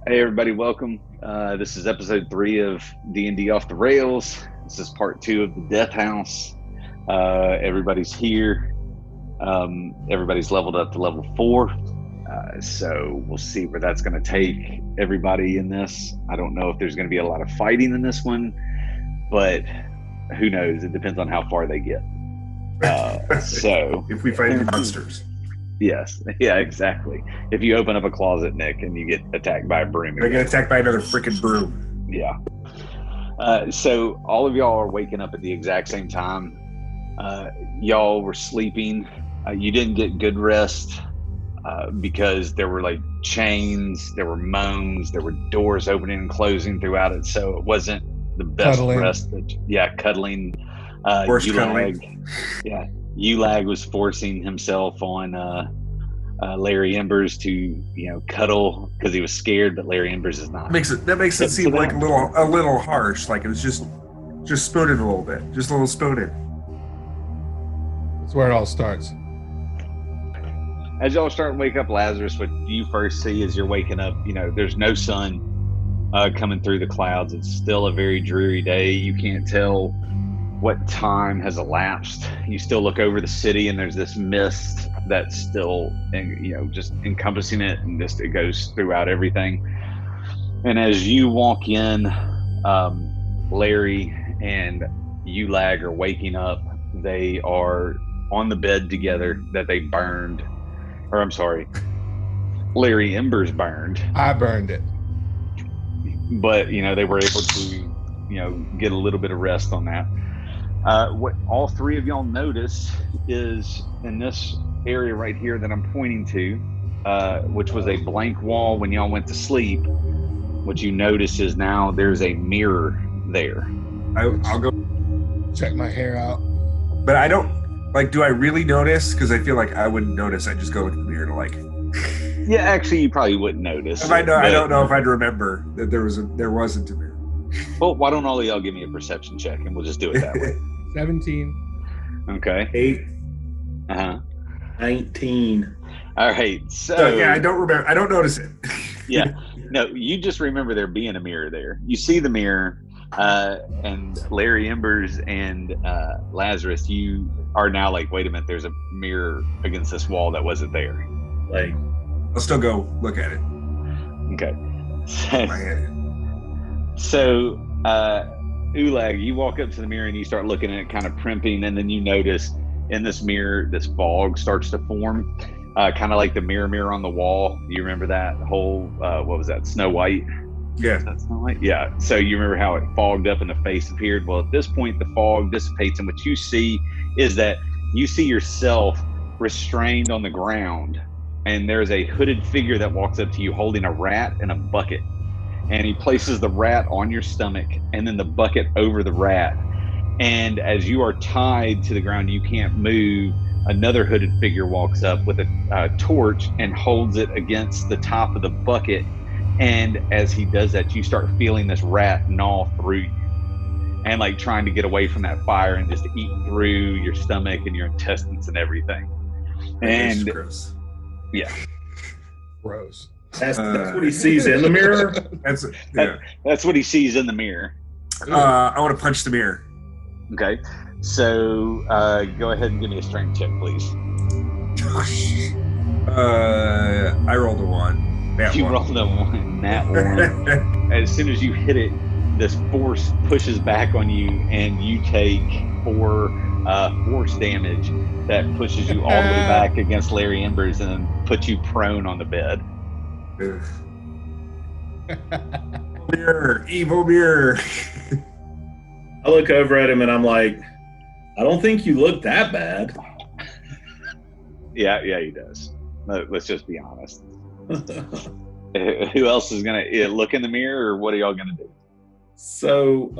Hey everybody, welcome. This is episode 3 of D&D Off the Rails. This is part 2 of the Death House. Everybody's here. Everybody's leveled up to level 4. So we'll see where that's going to take everybody in this. I don't know if there's going to be a lot of fighting in this one, but who knows? It depends on how far they get. So if we fight the monsters. Yes. Yeah, exactly. If you open up a closet, Nick, and you get attacked by a broom. I get attacked by another freaking broom. Yeah. So all of y'all are waking up at the exact same time. Y'all were sleeping. You didn't get good rest because there were like chains, there were moans, there were doors opening and closing throughout it. So it wasn't the best rest. Cuddling. Cuddling. Yeah. Ulag was forcing himself on Larry Embers to, cuddle because he was scared, but Larry Embers is not. That makes it seem like a little harsh. Like it was just spooning a little bit, just a little spooning. That's where it all starts. As y'all start to wake up, Lazarus, what you first see as you're waking up, there's no sun coming through the clouds. It's still a very dreary day. You can't tell what time has elapsed. You still look over the city and there's this mist that's still, just encompassing it, and it goes throughout everything. And as you walk in, Larry and Ulag are waking up. They are on the bed together that they burned, or I'm sorry, Larry Embers burned. I burned it. But, they were able to, get a little bit of rest on that. What all three of y'all notice is in this area right here that I'm pointing to, which was a blank wall when y'all went to sleep, what you notice is now there's a mirror there. I'll go check my hair out. But I don't, do I really notice? Because I feel like I wouldn't notice. I'd just go look in the mirror to Yeah, actually, you probably wouldn't notice. I don't know if I'd remember that there wasn't a mirror. Well, why don't all of y'all give me a perception check and we'll just do it that way. 17. Okay. 8. 19. All right. So yeah, I don't remember. I don't notice it. Yeah. No, you just remember there being a mirror there. You see the mirror, and Larry Embers and Lazarus, you are now like, wait a minute, there's a mirror against this wall that wasn't there. I'll still go look at it. Okay. My head. So, Ulag, you walk up to the mirror and you start looking at it, kind of primping, and then you notice in this mirror, this fog starts to form, kind of like the mirror on the wall. You remember that whole, what was that, Snow White? Yeah. Is that Snow White? Yeah. So you remember how it fogged up and the face appeared? Well, at this point, the fog dissipates, and what you see is that you see yourself restrained on the ground, and there's a hooded figure that walks up to you holding a rat and a bucket. And he places the rat on your stomach and then the bucket over the rat. And as you are tied to the ground, you can't move, another hooded figure walks up with a torch and holds it against the top of the bucket. And as he does that, you start feeling this rat gnaw through you and like trying to get away from that fire and just eat through your stomach and your intestines and everything. And gross. Yeah. Gross. That's what he sees in the mirror? That's what he sees in the mirror. I want to punch the mirror. Okay. So go ahead and give me a strength check, please. I rolled a 1. Rolled a 1. That 1. As soon as you hit it, this force pushes back on you, and you take 4 force damage that pushes you all the way back against Larry Embers and then puts you prone on the bed. Mirror, evil mirror. I look over at him and I'm like, I don't think you look that bad. Yeah, he does. Let's just be honest. Who else is gonna look in the mirror, or what are y'all gonna do? So,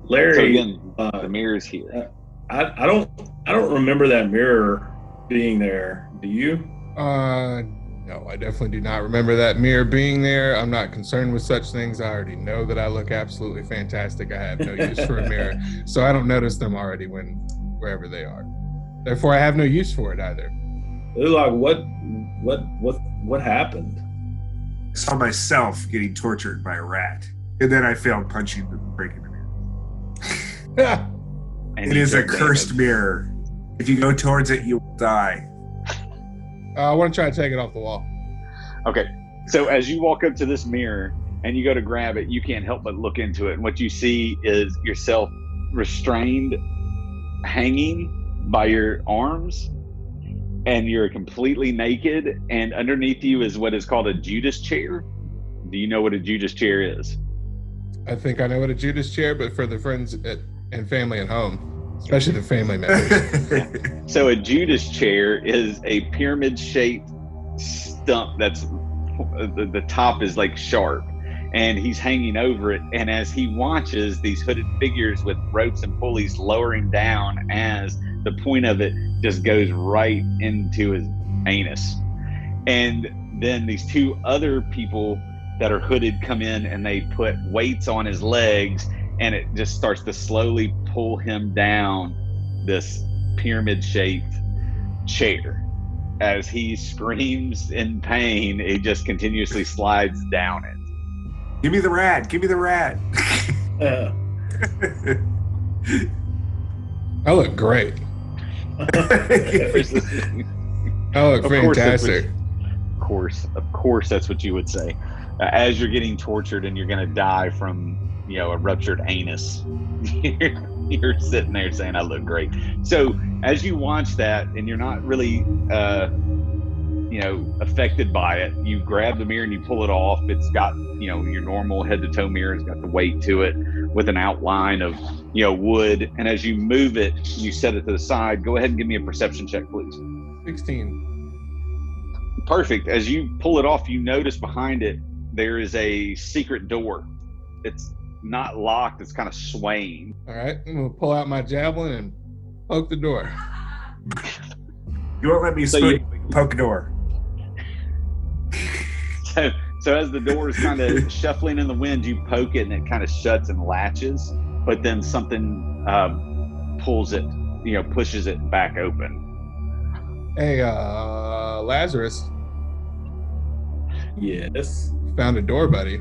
Larry. So again, the mirror's here. I don't remember that mirror being there. Do you? No, I definitely do not remember that mirror being there. I'm not concerned with such things. I already know that I look absolutely fantastic. I have no use for a mirror, so I don't notice them already wherever they are. Therefore, I have no use for it either. Like, what happened? saw myself getting tortured by a rat, and then I failed breaking the mirror. It is a cursed mirror. If you go towards it, you will die. I want to try to take it off the wall. Okay. So as you walk up to this mirror and you go to grab it, you can't help but look into it. And what you see is yourself restrained, hanging by your arms, and you're completely naked. And underneath you is what is called a Judas chair. Do you know what a Judas chair is? I think I know what a Judas chair, but for the friends and family at home, especially the family members. So a Judas chair is a pyramid-shaped stump that's the top is like sharp, and he's hanging over it. And as he watches these hooded figures with ropes and pulleys lower him down, as the point of it just goes right into his anus. And then these two other people that are hooded come in and they put weights on his legs, and it just starts to slowly pull him down this pyramid-shaped chair. As he screams in pain, it just continuously slides down it. Give me the rat! Give me the rat! I look great. I look fantastic. Of course, that's what you would say. As you're getting tortured and you're going to die from, a ruptured anus, you're sitting there saying, I look great. So as you watch that and you're not really, affected by it, you grab the mirror and you pull it off. It's got, your normal head to toe mirror. It's got the weight to it with an outline of, wood. And as you move it, you set it to the side. Go ahead and give me a perception check, please. 16. Perfect. As you pull it off, you notice behind it, there is a secret door. It's not locked. It's kind of swaying. All right. I'm going to pull out my javelin and poke the door. You won't let me poke a door. So as the door is kind of shuffling in the wind, you poke it and it kind of shuts and latches, but then something pulls it, pushes it back open. Hey, Lazarus. Yes. Found a door, buddy.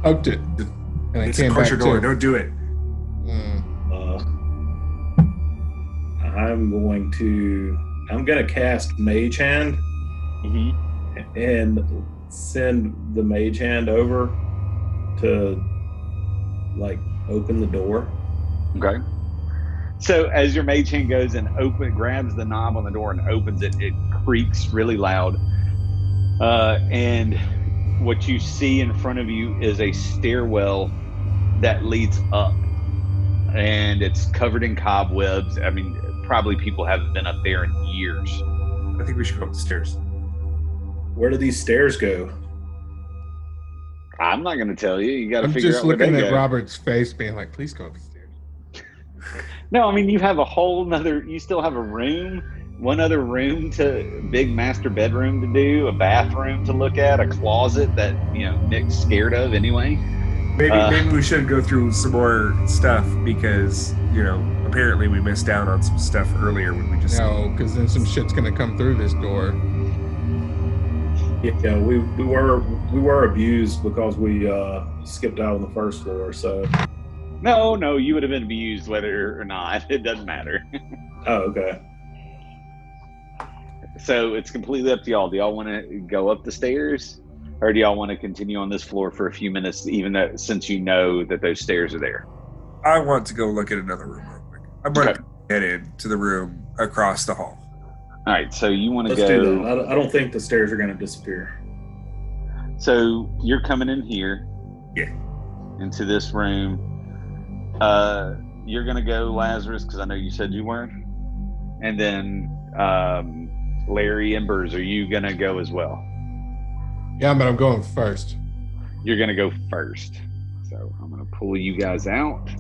Poked it. And It's a kosher door. Don't do it. I'm gonna cast Mage Hand and send the Mage Hand over to open the door. Okay. So as your Mage Hand goes and grabs the knob on the door and opens it, it creaks really loud. And what you see in front of you is a stairwell that leads up, and it's covered in cobwebs. I mean, probably people haven't been up there in years. I think we should go up the stairs. Where do these stairs go? I'm not going to tell you. You got to figure out where they go. I'm just looking at go. Robert's face being like, please go up the stairs. No, I mean, you have you still have a room, one other room big master bedroom to do, a bathroom to look at, a closet that, Nick's scared of anyway. Maybe we should go through some more stuff because, apparently we missed out on some stuff earlier when we just... No, because then some shit's going to come through this door. Yeah, we were abused because we skipped out on the first floor, so... No, you would have been abused whether or not. It doesn't matter. Oh, okay. So it's completely up to y'all. Do y'all want to go up the stairs? Or do y'all want to continue on this floor for a few minutes, even though since you know that those stairs are there? I want to go look at another room real quick. I'm going to get into the room across the hall. All right, so you want to Let's go... do that. I don't think the stairs are going to disappear. So you're coming in here. Yeah. Into this room. You're going to go, Lazarus, because I know you said you weren't. And then Larry and Bers, are you going to go as well? Yeah, but I'm going first. You're going to go first. So I'm going to pull you guys out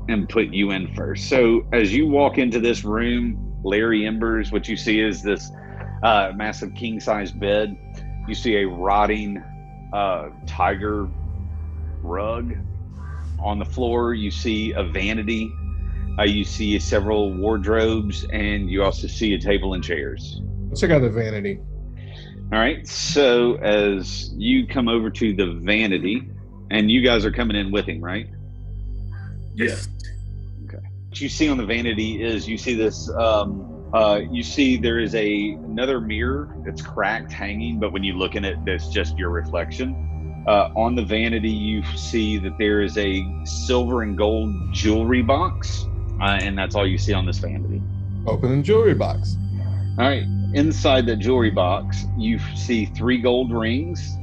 and put you in first. So as you walk into this room, Larry Embers, what you see is this massive king-size bed. You see a rotting tiger rug on the floor. You see a vanity. You see several wardrobes, and you also see a table and chairs. Let's check out the vanity. All right. So as you come over to the vanity, and you guys are coming in with him, right? Yes. Okay. What you see on the vanity is you see this. You see there is another mirror that's cracked, hanging, but when you look in it, there's just your reflection. On the vanity, you see that there is a silver and gold jewelry box, and that's all you see on this vanity. Open the jewelry box. All right. Inside the jewelry box, you see 3 gold rings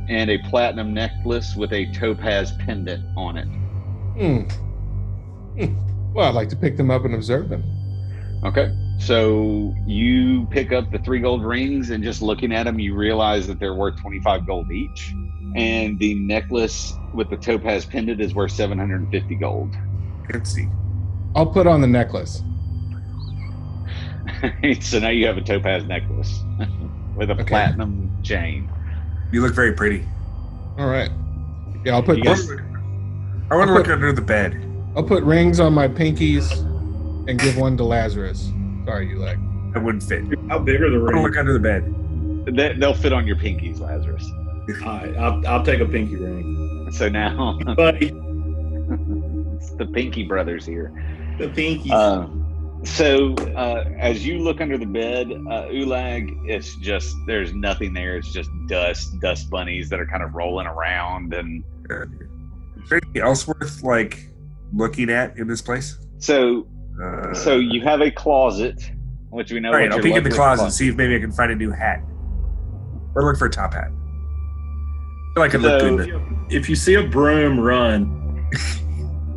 and a platinum necklace with a topaz pendant on it. Well, I'd like to pick them up and observe them. Okay. So you pick up the 3 gold rings, and just looking at them, you realize that they're worth 25 gold each. And the necklace with the topaz pendant is worth 750 gold. Let's see. I'll put on the necklace. So now you have a topaz necklace with a platinum chain. You look very pretty. All right. Yeah, I'll put. I want to look under the bed. I'll put rings on my pinkies and give one to Lazarus. Sorry, you like. That wouldn't fit. How big are the I want to rings? look under the bed. They'll fit on your pinkies, Lazarus. All right, I'll take a pinky ring. So now Buddy, it's the Pinky Brothers here. the pinky. So as you look under the bed, Ulag, it's just, there's nothing there. It's just dust bunnies that are kind of rolling around. And Is there anything else worth like looking at in this place? so you have a closet, which we know. All right, what I'll your peek in the lovely closet and see if maybe I can find a new hat. Or look for a top hat. I feel like I look good. If you see a broom, run.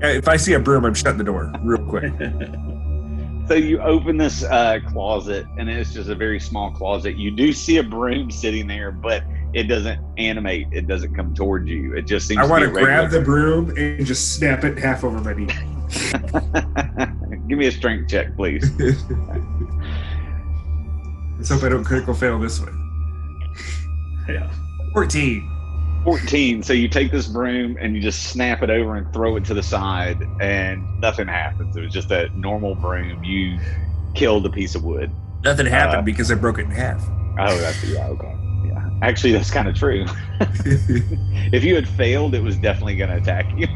If I see a broom, I'm shutting the door real quick. So you open this closet, and it's just a very small closet. You do see a broom sitting there, but it doesn't animate. It doesn't come towards you. It just seems. I want to be a regular grab the broom and just snap it half over my knee. Give me a strength check, please. Let's hope I don't critical fail this one. Yeah. 14. 14. So you take this broom and you just snap it over and throw it to the side, and nothing happens. It was just a normal broom. You killed a piece of wood. Nothing happened because I broke it in half. Oh, that's, yeah, okay. Yeah. Actually, that's kind of true. If you had failed, it was definitely going to attack you.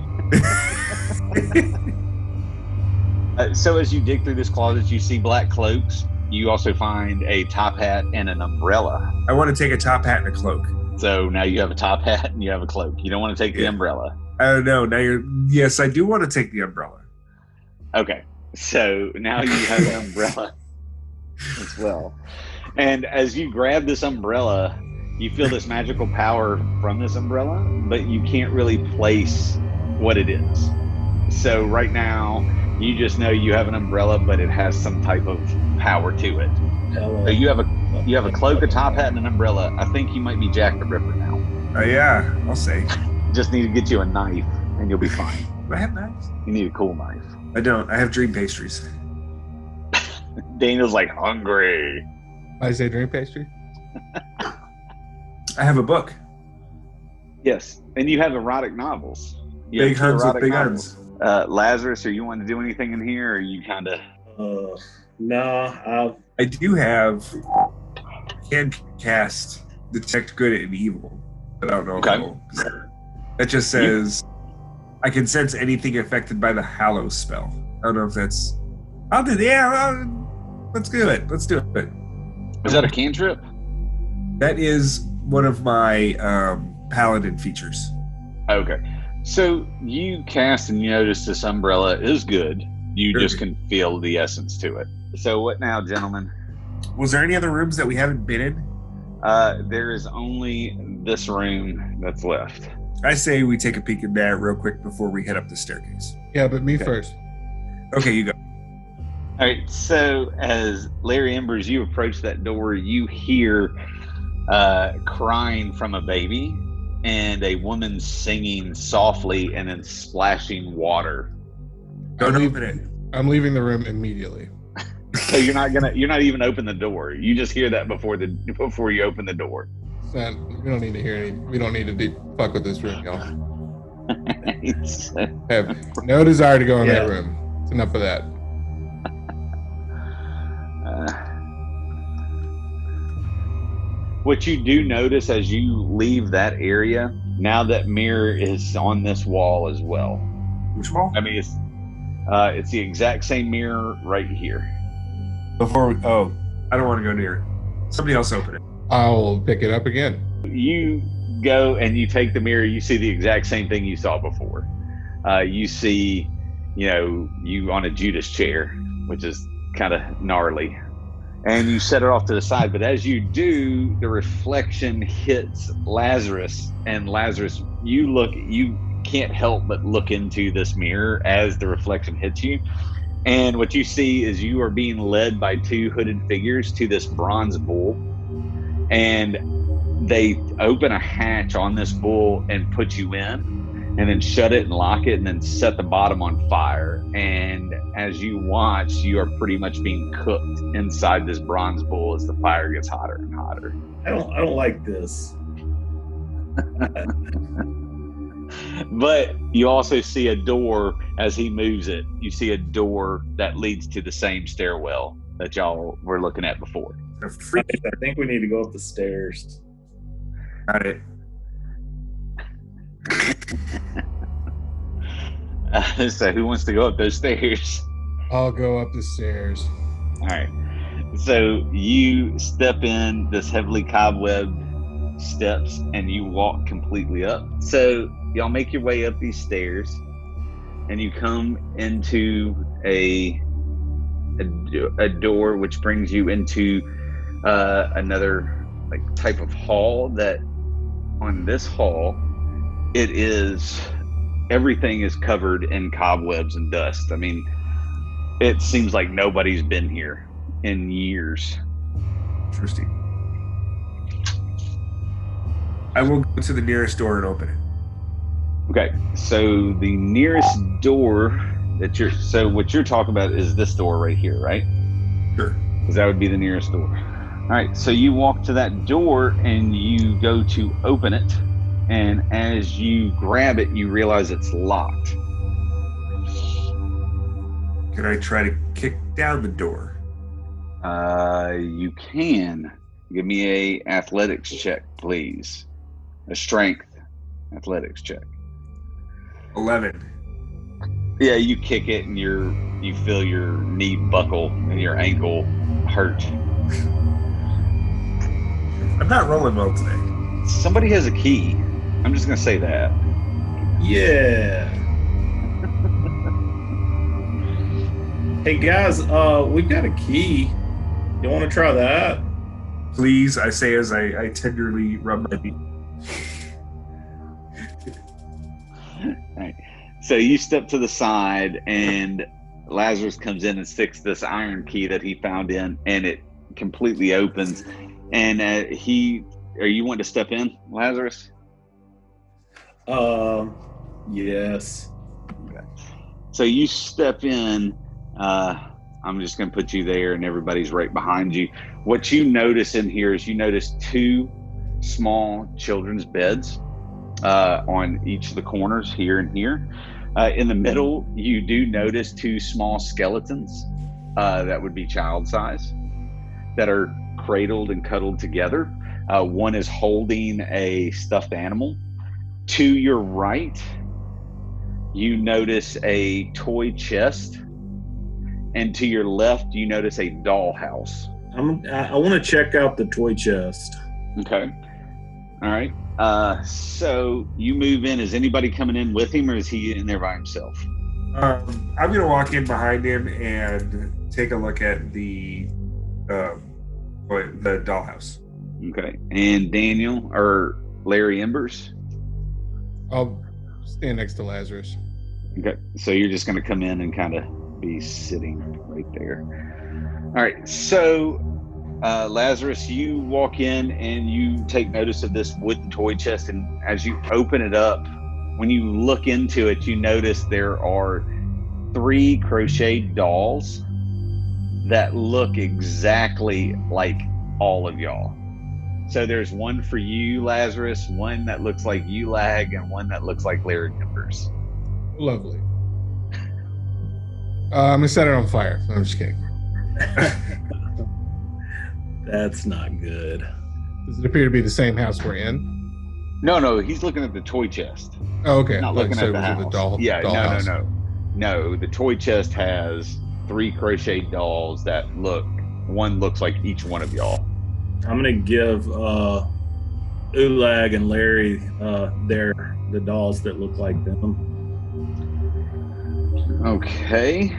So as you dig through this closet, you see black cloaks. You also find a top hat and an umbrella. I want to take a top hat and a cloak. So now you have a top hat and you have a cloak. You don't want to take the umbrella. I don't know. Yes, I do want to take the umbrella. Okay. So now you have an umbrella as well. And as you grab this umbrella, you feel this magical power from this umbrella, but you can't really place what it is. So right now, you just know you have an umbrella, but it has some type of power to it. So you have a cloak, a top hat, and an umbrella. I think you might be Jack the Ripper now. Yeah, I'll say. Just need to get you a knife, and you'll be fine. Do I have knives? You need a cool knife. I don't. I have dream pastries. Daniel's like hungry. I say dream pastry. I have a book. Yes, and you have erotic novels. You Big have two huns with erotic big novels. huns. Lazarus, are you wanting to do anything in here, or are you kind of? No, I do have can cast detect good and evil, but I don't know. Okay. That just says I can sense anything affected by the Hallow spell. I don't know if that's. Let's do it. Let's do it. Is that a cantrip? That is one of my paladin features. Okay. So you cast and you notice this umbrella is good. You just can feel the essence to it. So what now, gentlemen? Was there any other rooms that we haven't been in? There is only this room that's left. I say we take a peek at that real quick before we head up the staircase. Yeah, but me first. Okay, you go. All right. So as Larry Embers, you approach that door, you hear crying from a baby and a woman singing softly and then splashing water. Don't open it. I'm leaving the room immediately. So you're not even open the door. You just hear that before you open the door. We don't need to hear any. We don't need to fuck with this room, y'all. I have no desire to go in that room. It's enough of that. What you do notice as you leave that area, now that mirror is on this wall as well. Which wall? I mean, it's the exact same mirror right here. I don't want to go near it. Somebody else open it. I'll pick it up again. You go and you take the mirror. You see the exact same thing you saw before. You see, you on a Judas chair, which is kind of gnarly. And you set it off to the side. But as you do, the reflection hits Lazarus. And Lazarus, you can't help but look into this mirror as the reflection hits you. And what you see is you are being led by two hooded figures to this bronze bull. And they open a hatch on this bull and put you in. And then shut it and lock it and then set the bottom on fire. And as you watch, you are pretty much being cooked inside this bronze bull as the fire gets hotter and hotter. I don't like this. But you also see a door as he moves it. You see a door that leads to the same stairwell that y'all were looking at before. I think we need to go up the stairs. Got it. So who wants to go up those stairs? I'll go up the stairs. All right. So you step in this heavily cobwebbed steps and you walk completely up. So y'all make your way up these stairs and you come into a door which brings you into another type of hall. That on this hall, everything is covered in cobwebs and dust. I mean, it seems like nobody's been here in years. Interesting. I will go to the nearest door and open it. Okay, so the nearest door what you're talking about is this door right here, right? Sure. Because that would be the nearest door. All right, so you walk to that door and you go to open it. And as you grab it, you realize it's locked. Can I try to kick down the door? You can. Give me a athletics check, please. A strength athletics check. 11. Yeah, you kick it and you feel your knee buckle and your ankle hurt. I'm not rolling well today. Somebody has a key. I'm just gonna say that. Yeah. Hey guys, we've got a key. You want to try that? Please, I say as I tenderly rub my knee. Right. So you step to the side and Lazarus comes in and sticks this iron key that he found in, and it completely opens. And are you wanting to step in, Lazarus? Yes. Okay. So you step in. I'm just going to put you there, and everybody's right behind you. What you notice in here is you notice two small children's beds on each of the corners here and here. In the middle, you do notice two small skeletons that would be child size that are cradled and cuddled together. One is holding a stuffed animal. To your right, you notice a toy chest, and to your left, you notice a dollhouse. I want to check out the toy chest. Okay. All right. So you move in. Is anybody coming in with him, or is he in there by himself? I'm going to walk in behind him and take a look at the dollhouse. Okay. And Daniel or Larry Embers? I'll stand next to Lazarus. Okay. So you're just going to come in and kind of be sitting right there. All right. So Lazarus, you walk in and you take notice of this wooden toy chest. And as you open it up, when you look into it, you notice there are 3 crocheted dolls that look exactly like all of y'all. So there's one for you, Lazarus, one that looks like you, Lag, and one that looks like Larry Embers. Lovely. I'm going to set it on fire. I'm just kidding. That's not good. Does it appear to be the same house we're in? No, he's looking at the toy chest. Oh, okay. Not looking at the house. The doll, yeah, doll house. No, the toy chest has 3 crocheted dolls that one looks like each one of y'all. I'm gonna give Ulag and Larry the dolls that look like them. Okay.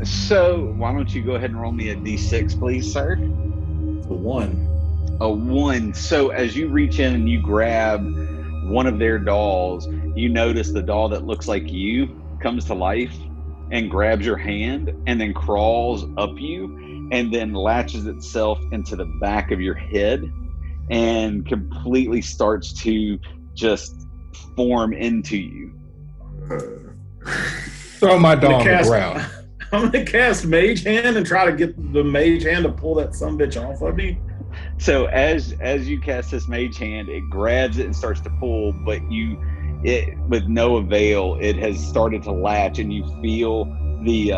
So why don't you go ahead and roll me a d6, please, sir? It's a 1. A 1. So as you reach in and you grab one of their dolls, you notice the doll that looks like you comes to life and grabs your hand and then crawls up you and then latches itself into the back of your head and completely starts to just form into you. Throw my doll on the ground. I'm gonna cast Mage Hand and try to get the Mage Hand to pull that sumbitch off of me. So as you cast this Mage Hand, it grabs it and starts to pull, but with no avail, it has started to latch, and you feel the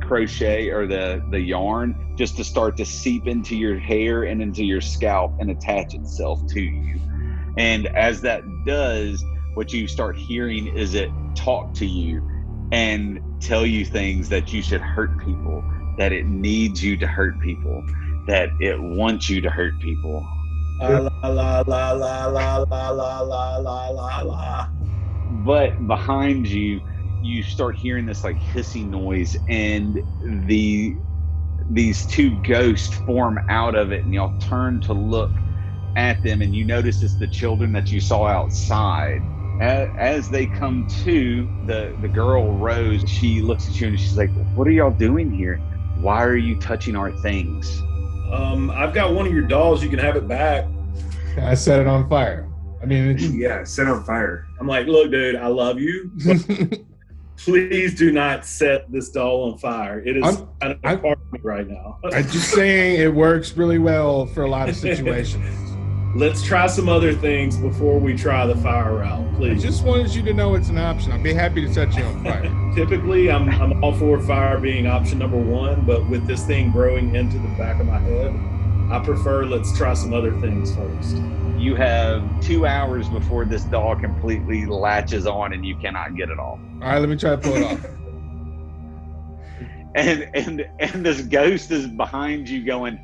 crochet or the yarn just to start to seep into your hair and into your scalp and attach itself to you. And as that does, what you start hearing is it talk to you and tell you things that you should hurt people, that it needs you to hurt people, that it wants you to hurt people. La la la la la la la la la la la. But behind you, you start hearing this like hissing noise, and these 2 ghosts form out of it, and y'all turn to look at them, and you notice it's the children that you saw outside. As they come to, the girl Rose, she looks at you and she's like, "What are y'all doing here? Why are you touching our things?" I've got one of your dolls. You can have it back. I set it on fire. I mean, yeah, set on fire. I'm like, look, dude, I love you. Please do not set this doll on fire. It is kind of a part of me right now. I'm just saying it works really well for a lot of situations. Let's try some other things before we try the fire route, please. I just wanted you to know it's an option. I'd be happy to set you on fire. Typically, I'm all for fire being option number 1, but with this thing growing into the back of my head, I prefer let's try some other things first. You have 2 hours before this doll completely latches on and you cannot get it off. All right, let me try to pull it off. And this ghost is behind you going,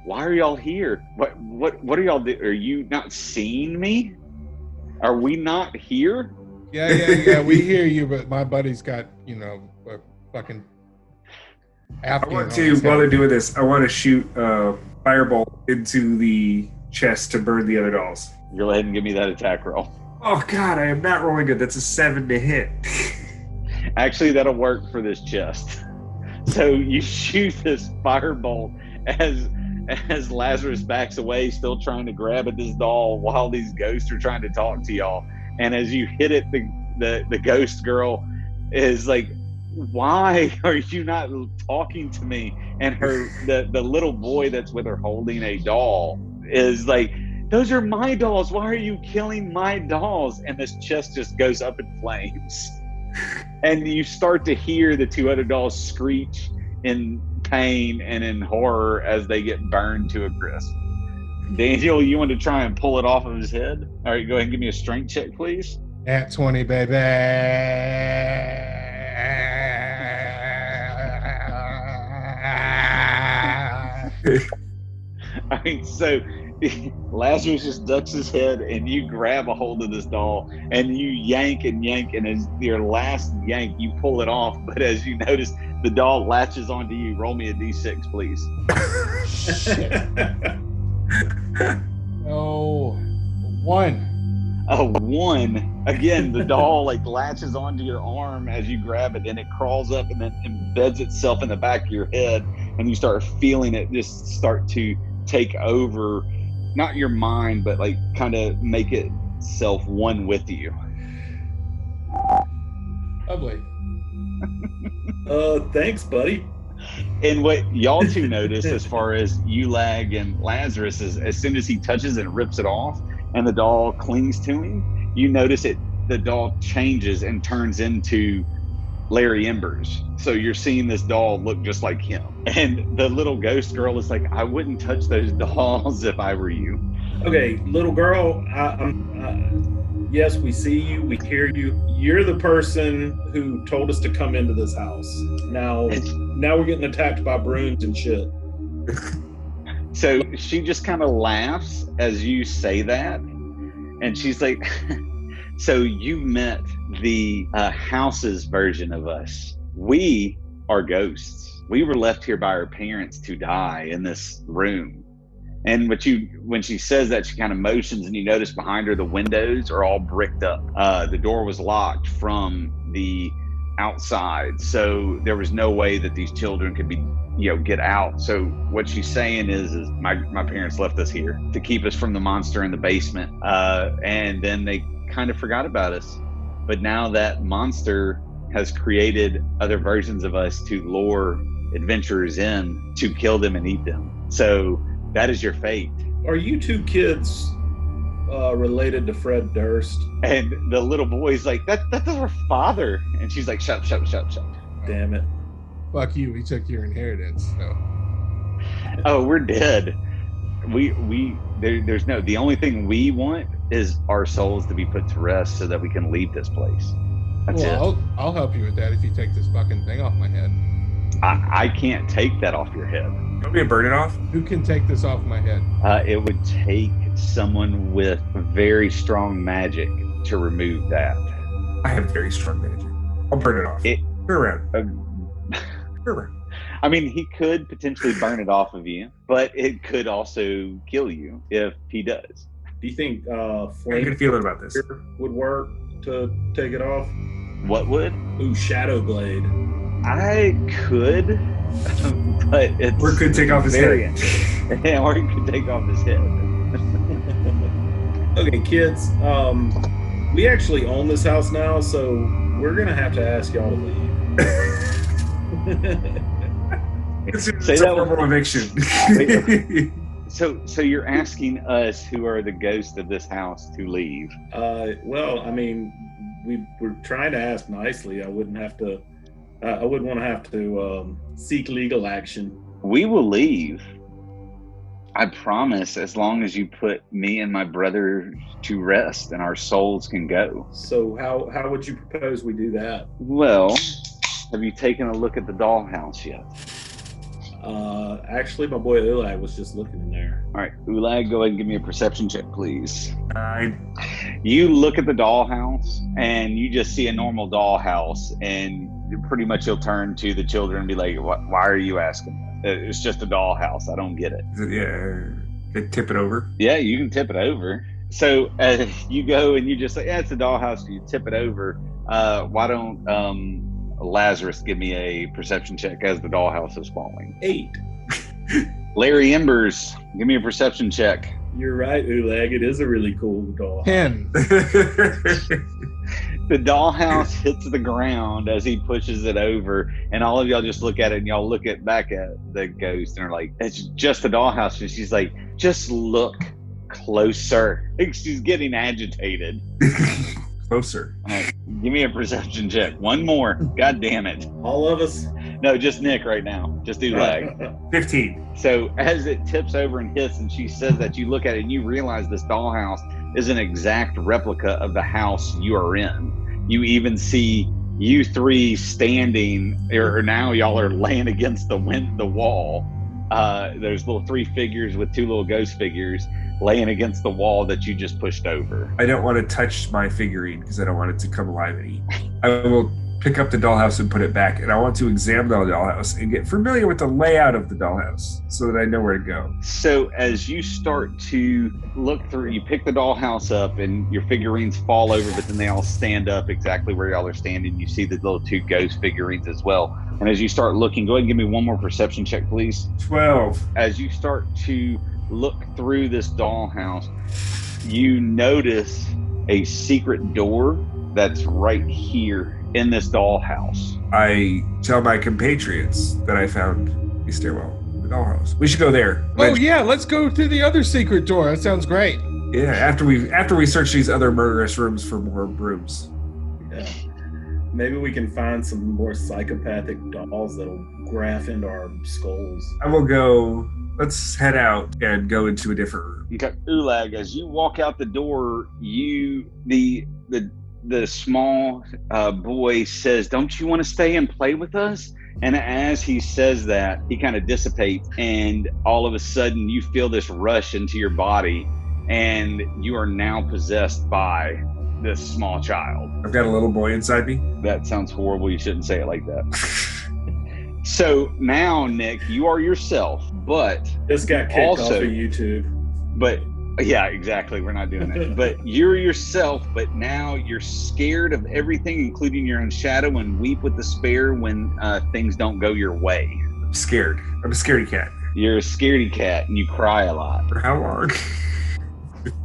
"Why are y'all here? What are y'all doing? Are you not seeing me? Are we not here?" Yeah. We hear you, but my buddy's got, a fucking Afghan. I want to, while they're doing this, I want to shoot a fireball into the chest to burn the other dolls. Go ahead and give me that attack roll. Oh God, I am not rolling good. That's a 7 to hit. Actually, that'll work for this chest. So you shoot this firebolt as Lazarus backs away, still trying to grab at this doll while these ghosts are trying to talk to y'all. And as you hit it, the ghost girl is like, "Why are you not talking to me?" And the little boy that's with her holding a doll is like, "Those are my dolls. Why are you killing my dolls?" And this chest just goes up in flames. And you start to hear the 2 other dolls screech in pain and in horror as they get burned to a crisp. Daniel, you want to try and pull it off of his head? All right, go ahead and give me a strength check, please. At 20, baby. All right, so Lazarus just ducks his head, and you grab a hold of this doll, and you yank, and as your last yank, you pull it off. But as you notice, the doll latches onto you. Roll me a d6, please. Oh, 1. A 1. Again, the doll latches onto your arm as you grab it, and it crawls up and then embeds itself in the back of your head, and you start feeling it just start to take over, not your mind, but kind of make itself one with you. Lovely. Thanks, buddy. And what y'all 2 notice as far as Ulag and Lazarus is, as soon as he touches and rips it off and the doll clings to him, you notice the doll changes and turns into Larry Embers. So you're seeing this doll look just like him. And the little ghost girl is like, I wouldn't touch those dolls if I were you. Okay, little girl, yes, we see you, we hear you. You're the person who told us to come into this house. Now we're getting attacked by brooms and shit. So she just kind of laughs as you say that. And she's like, so you met the house's version of us. We are ghosts. We were left here by our parents to die in this room. And when she says that, she kind of motions, and you notice behind her the windows are all bricked up. The door was locked from the outside, so there was no way that these children could get out. So what she's saying is my parents left us here to keep us from the monster in the basement, and then they kind of forgot about us. But now that monster has created other versions of us to lure adventurers in to kill them and eat them. So that is your fate. Are you two kids related to Fred Durst? And the little boy's like, that's our father. And she's like, shut. Damn it. Fuck you, we took your inheritance. So. Oh, we're dead. There's no, the only thing we want is our souls to be put to rest so that we can leave this place. That's it. I'll help you with that if you take this fucking thing off my head. I can't take that off your head. Want me to burn it off? Who can take this off my head? It would take someone with very strong magic to remove that. I have very strong magic. I'll burn it off. Go around. Go around. I mean, he could potentially burn it off of you, but it could also kill you if he does. Do you think How flame you feeling about this? would work to take it off? What would? Ooh, Shadow Blade. I could, but it's... Or could take off his head. Yeah, or he could take off his head. Okay, kids, we actually own this house now, so we're going to have to ask y'all to leave. It's Say a that formal one. eviction. So you're asking us, who are the ghosts of this house, to leave? Well, I mean, we're trying to ask nicely. I wouldn't want to have to seek legal action. We will leave. I promise, as long as you put me and my brother to rest and our souls can go. So how would you propose we do that? Well, have you taken a look at the dollhouse yet? Actually, my boy Ulag was just looking in there. All right, Ulag, go ahead and give me a perception check, please. 9. You look at the dollhouse, and you just see a normal dollhouse, and pretty much you'll turn to the children and be like, why are you asking that? It's just a dollhouse. I don't get it. Tip it over. Yeah, you can tip it over. So you go and you just say, yeah, it's a dollhouse. You tip it over. Why don't Lazarus give me a perception check as the dollhouse is falling? 8. Larry Embers, give me a perception check. You're right, Ulag. It is a really cool doll. 10. The dollhouse hits the ground as he pushes it over, and all of y'all just look at it, and y'all look back at the ghost and are like, it's just a dollhouse. And she's like, just look closer. She's getting agitated. Closer. All right, give me a perception check. One more. God damn it. All of us? No, just Nick right now. Just do lag. 15. So as it tips over and hits, and she says that, you look at it and you realize this dollhouse is an exact replica of the house you are in. You even see you three standing, or now y'all are laying against the wall. There's little 3 figures with 2 little ghost figures laying against the wall that you just pushed over. I don't want to touch my figurine because I don't want it to come alive and eat. I will pick up the dollhouse and put it back, and I want to examine the dollhouse and get familiar with the layout of the dollhouse so that I know where to go. So as you start to look through, you pick the dollhouse up and your figurines fall over, but then they all stand up exactly where y'all are standing. You see the little 2 ghost figurines as well. And as you start looking, go ahead and give me one more perception check, please. 12. As you start to look through this dollhouse, you notice a secret door that's right here in this dollhouse. I tell my compatriots that I found a stairwell in the dollhouse. We should go there. Oh yeah, let's go through the other secret door. That sounds great. Yeah, after we search these other murderous rooms for more brooms. Yeah. Maybe we can find some more psychopathic dolls that'll graft into our skulls. I will go. Let's head out and go into a different room. Okay, Ulag, as you walk out the door, the small boy says, "Don't you want to stay and play with us?" And as he says that, he kind of dissipates, and all of a sudden you feel this rush into your body, and you are now possessed by this small child. I've got a little boy inside me. That sounds horrible. You shouldn't say it like that. So now, Nick, you are yourself, but this got kicked also, off of YouTube. But yeah, exactly. We're not doing that. But you're yourself, but now you're scared of everything, including your own shadow, and weep with despair when things don't go your way. I'm scared. I'm a scaredy cat. You're a scaredy cat, and you cry a lot. For how long?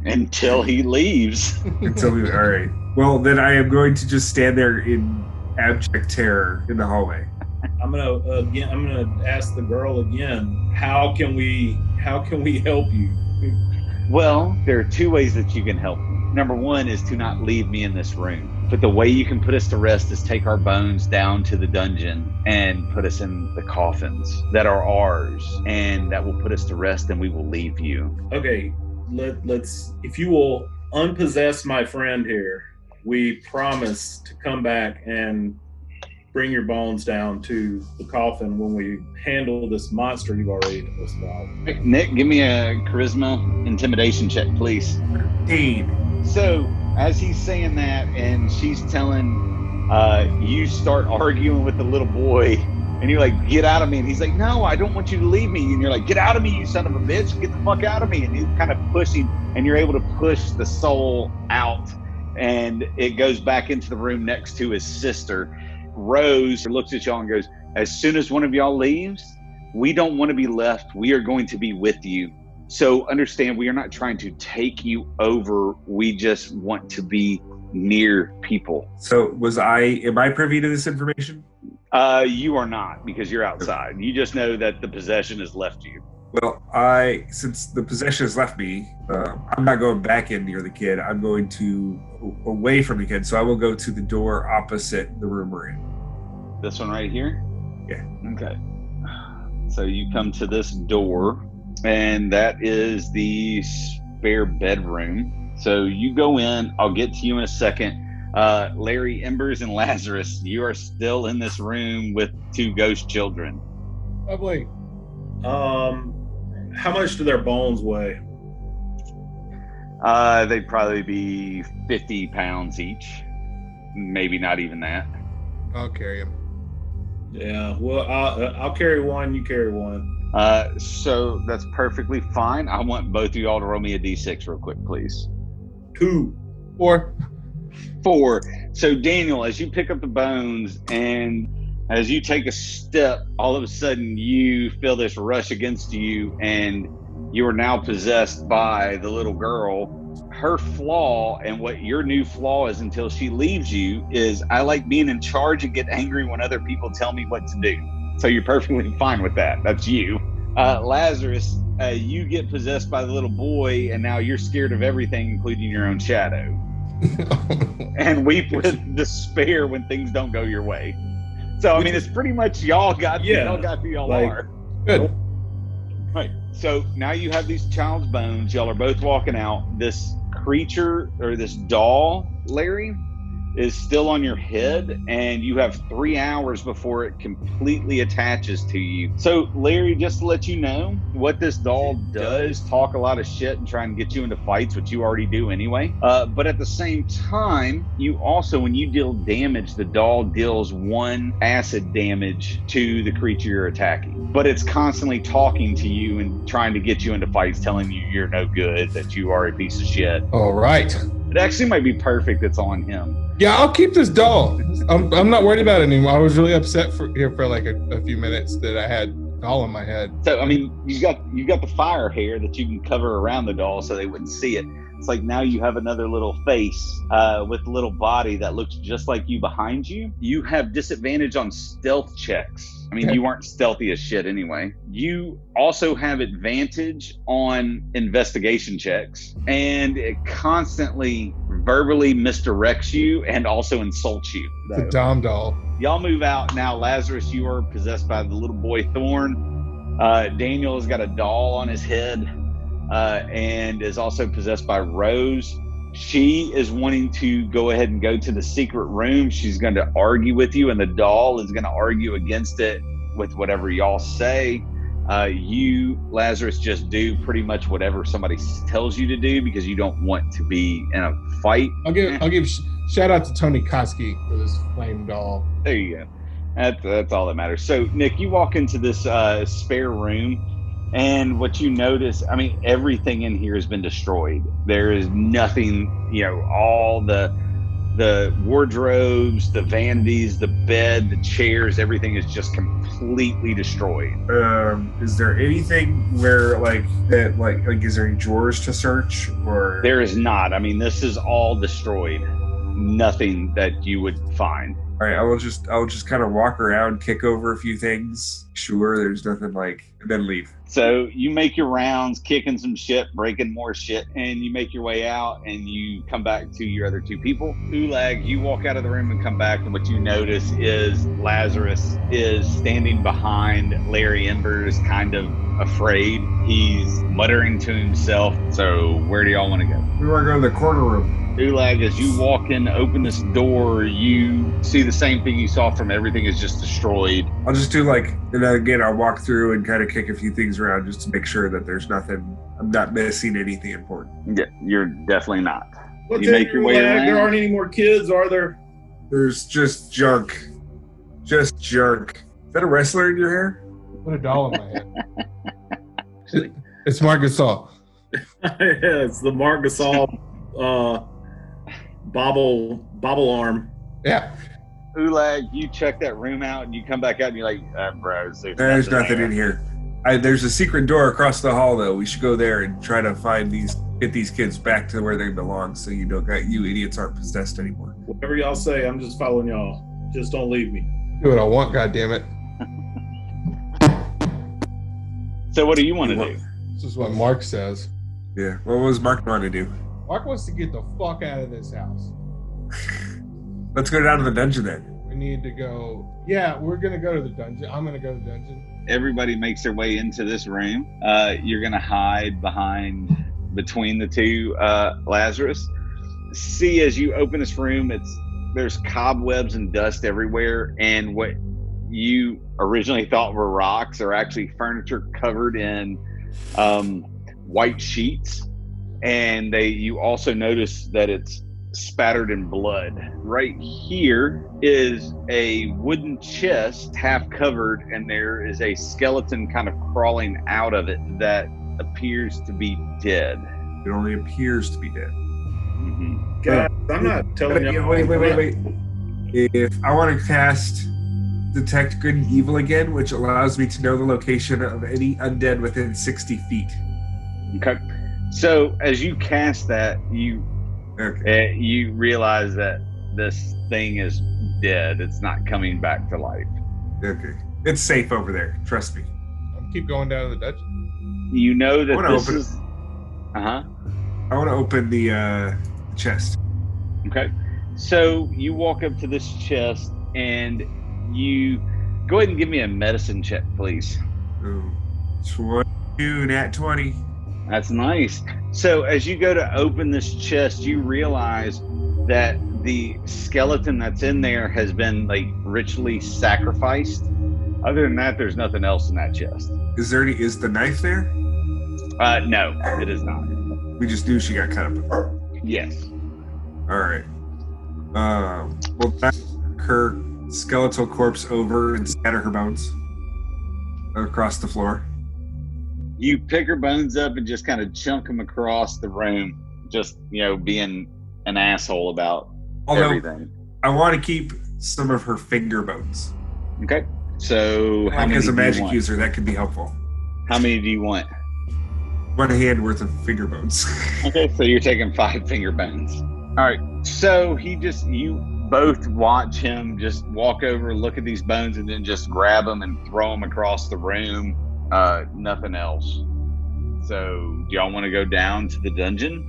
Until he leaves. All right. Well, then I am going to just stand there in abject terror in the hallway. I'm gonna ask the girl again. How can we help you? Well, there are two ways that you can help me. Number one is to not leave me in this room. But the way you can put us to rest is take our bones down to the dungeon and put us in the coffins that are ours, and that will put us to rest, and we will leave you. Okay, let's. If you will unpossess my friend here, we promise to come back and bring your bones down to the coffin when we handle this monster you've already told us about. Nick, give me a charisma intimidation check, please. 13. So, as he's saying that, and she's telling, you start arguing with the little boy, and you're like, "Get out of me." And he's like, "No, I don't want you to leave me." And you're like, "Get out of me, you son of a bitch. Get the fuck out of me." And he's kind of pushing, and you're able to push the soul out, and it goes back into the room next to his sister. Rose looks at y'all and goes, "As soon as one of y'all leaves, we don't want to be left. We are going to be with you. So understand, we are not trying to take you over. We just want to be near people." So am I privy to this information? You are not, because you're outside. You just know that the possession has left you. Well, since the possession has left me, I'm not going back in near the kid. I'm going to away from the kid. So I will go to the door opposite the room we're in. This one right here? Yeah. Okay. So you come to this door, and that is the spare bedroom. So you go in. I'll get to you in a second. Larry, Embers, and Lazarus, you are still in this room with two ghost children. Lovely. How much do their bones weigh? They'd probably be 50 pounds each. Maybe not even that. I'll carry him. Yeah, well, I'll carry one, you carry one. So that's perfectly fine. I want both of y'all to roll me a d6 real quick, please. 2. 4. 4. So Daniel, as you pick up the bones and as you take a step, all of a sudden you feel this rush against you, and you are now possessed by the little girl. Her flaw, and what your new flaw is until she leaves you, is I like being in charge and get angry when other people tell me what to do. So you're perfectly fine with that. That's you. Lazarus, you get possessed by the little boy, and now you're scared of everything, including your own shadow. And weep with despair when things don't go your way. So, I mean, it's pretty much y'all got who y'all are. Good. Right. So now you have these child's bones. Y'all are both walking out. This creature, or this doll, Larry, is still on your head, and you have 3 hours before it completely attaches to you. So, Larry, just to let you know, what this doll does, talk a lot of shit and try and get you into fights, which you already do anyway. But at the same time, you also, when you deal damage, the doll deals 1 acid damage to the creature you're attacking. But it's constantly talking to you and trying to get you into fights, telling you you're no good, that you are a piece of shit. All right. It actually might be perfect it's on him. Yeah, I'll keep this doll. I'm not worried about it anymore. I was really upset for like a few minutes that I had doll on my head. So I mean, you got the fire hair that you can cover around the doll so they wouldn't see it. It's like now you have another little face with a little body that looks just like you behind you. You have disadvantage on stealth checks. I mean, you weren't stealthy as shit anyway. You also have advantage on investigation checks, and it constantly verbally misdirects you and also insults you. The Dom doll. Y'all move out now. Lazarus, you are possessed by the little boy Thorn. Daniel has got a doll on his head and is also possessed by Rose. She is wanting to go ahead and go to the secret room. She's going to argue with you, and the doll is going to argue against it with whatever y'all say. You, Lazarus, just do pretty much whatever somebody tells you to do because you don't want to be in a fight. I'll give shout out to Tony Koski for this flame doll. There you go. That's all that matters. So, Nick, you walk into this spare room, and what you notice, I mean, everything in here has been destroyed. There is nothing, all the wardrobes, the vanities, the bed, the chairs, everything is just completely destroyed. Is there anything where is there any drawers to search, or? There is not. I mean, this is all destroyed. Nothing that you would find. All right, I will just kind of walk around, kick over a few things, sure there's nothing and then leave. So you make your rounds, kicking some shit, breaking more shit, and you make your way out, and you come back to your other two people. Ulag, you walk out of the room and come back, and what you notice is Lazarus is standing behind Larry Embers, kind of afraid. He's muttering to himself. So where do y'all want to go? We want to go to the corner room. Ulag, as you walk in, open this door, you see the same thing you saw from everything is just destroyed. I'll just do and then again, I'll walk through and kind of kick a few things around just to make sure that there's nothing, I'm not missing anything important. Yeah, you're definitely not. What's you make your way around. There aren't any more kids, are there? There's just junk. Just junk. Is that a wrestler in your hair? Put a doll in my head. It's Mark Gasol. Yeah, it's the Mark Gasol bobble arm. Yeah. Ulag, you check that room out and you come back out and you're like, bro, there's nothing in here. There's a secret door across the hall though. We should go there and try to get these kids back to where they belong so you idiots aren't possessed anymore. Whatever y'all say, I'm just following y'all. Just don't leave me. Do what I want, goddammit. So what do you want to do? This is what Mark says. Yeah. What was Mark want to do? Mark wants to get the fuck out of this house. Let's go down to the dungeon then. We need to go. Yeah, we're going to go to the dungeon. I'm going to go to the dungeon. Everybody makes their way into this room. You're going to hide between the two, Lazarus. See, as you open this room, there's cobwebs and dust everywhere. And what you originally thought were rocks are actually furniture covered in white sheets. And you also notice that it's spattered in blood. Right here is a wooden chest, half covered, and there is a skeleton kind of crawling out of it that appears to be dead. It only appears to be dead. Mm-hmm. Guys, I'm not telling you. Wait. If I want to cast Detect Good and Evil again, which allows me to know the location of any undead within 60 feet. Okay. So as you cast that, you realize that this thing is dead. It's not coming back to life. Okay. It's safe over there. Trust me. I'll keep going down to the dungeon. You know that this is... I want to open the chest. Okay. So you walk up to this chest and you... Go ahead and give me a medicine check, please. Ooh. 22, nat 20. That's nice. So as you go to open this chest, you realize that the skeleton that's in there has been ritually sacrificed. Other than that, there's nothing else in that chest. Is the knife there? No, it is not. We just knew she got cut up. Yes. All right. We'll back her skeletal corpse over and scatter her bones across the floor. You pick her bones up and just kind of chunk them across the room, just, being an asshole about everything. I want to keep some of her finger bones. Okay. So how many as a magic user, that could be helpful. How many do you want? 1 hand worth of finger bones. Okay, so you're taking 5 finger bones. All right. So you both watch him just walk over, look at these bones, and then just grab them and throw them across the room. Nothing else. So do y'all want to go down to the dungeon?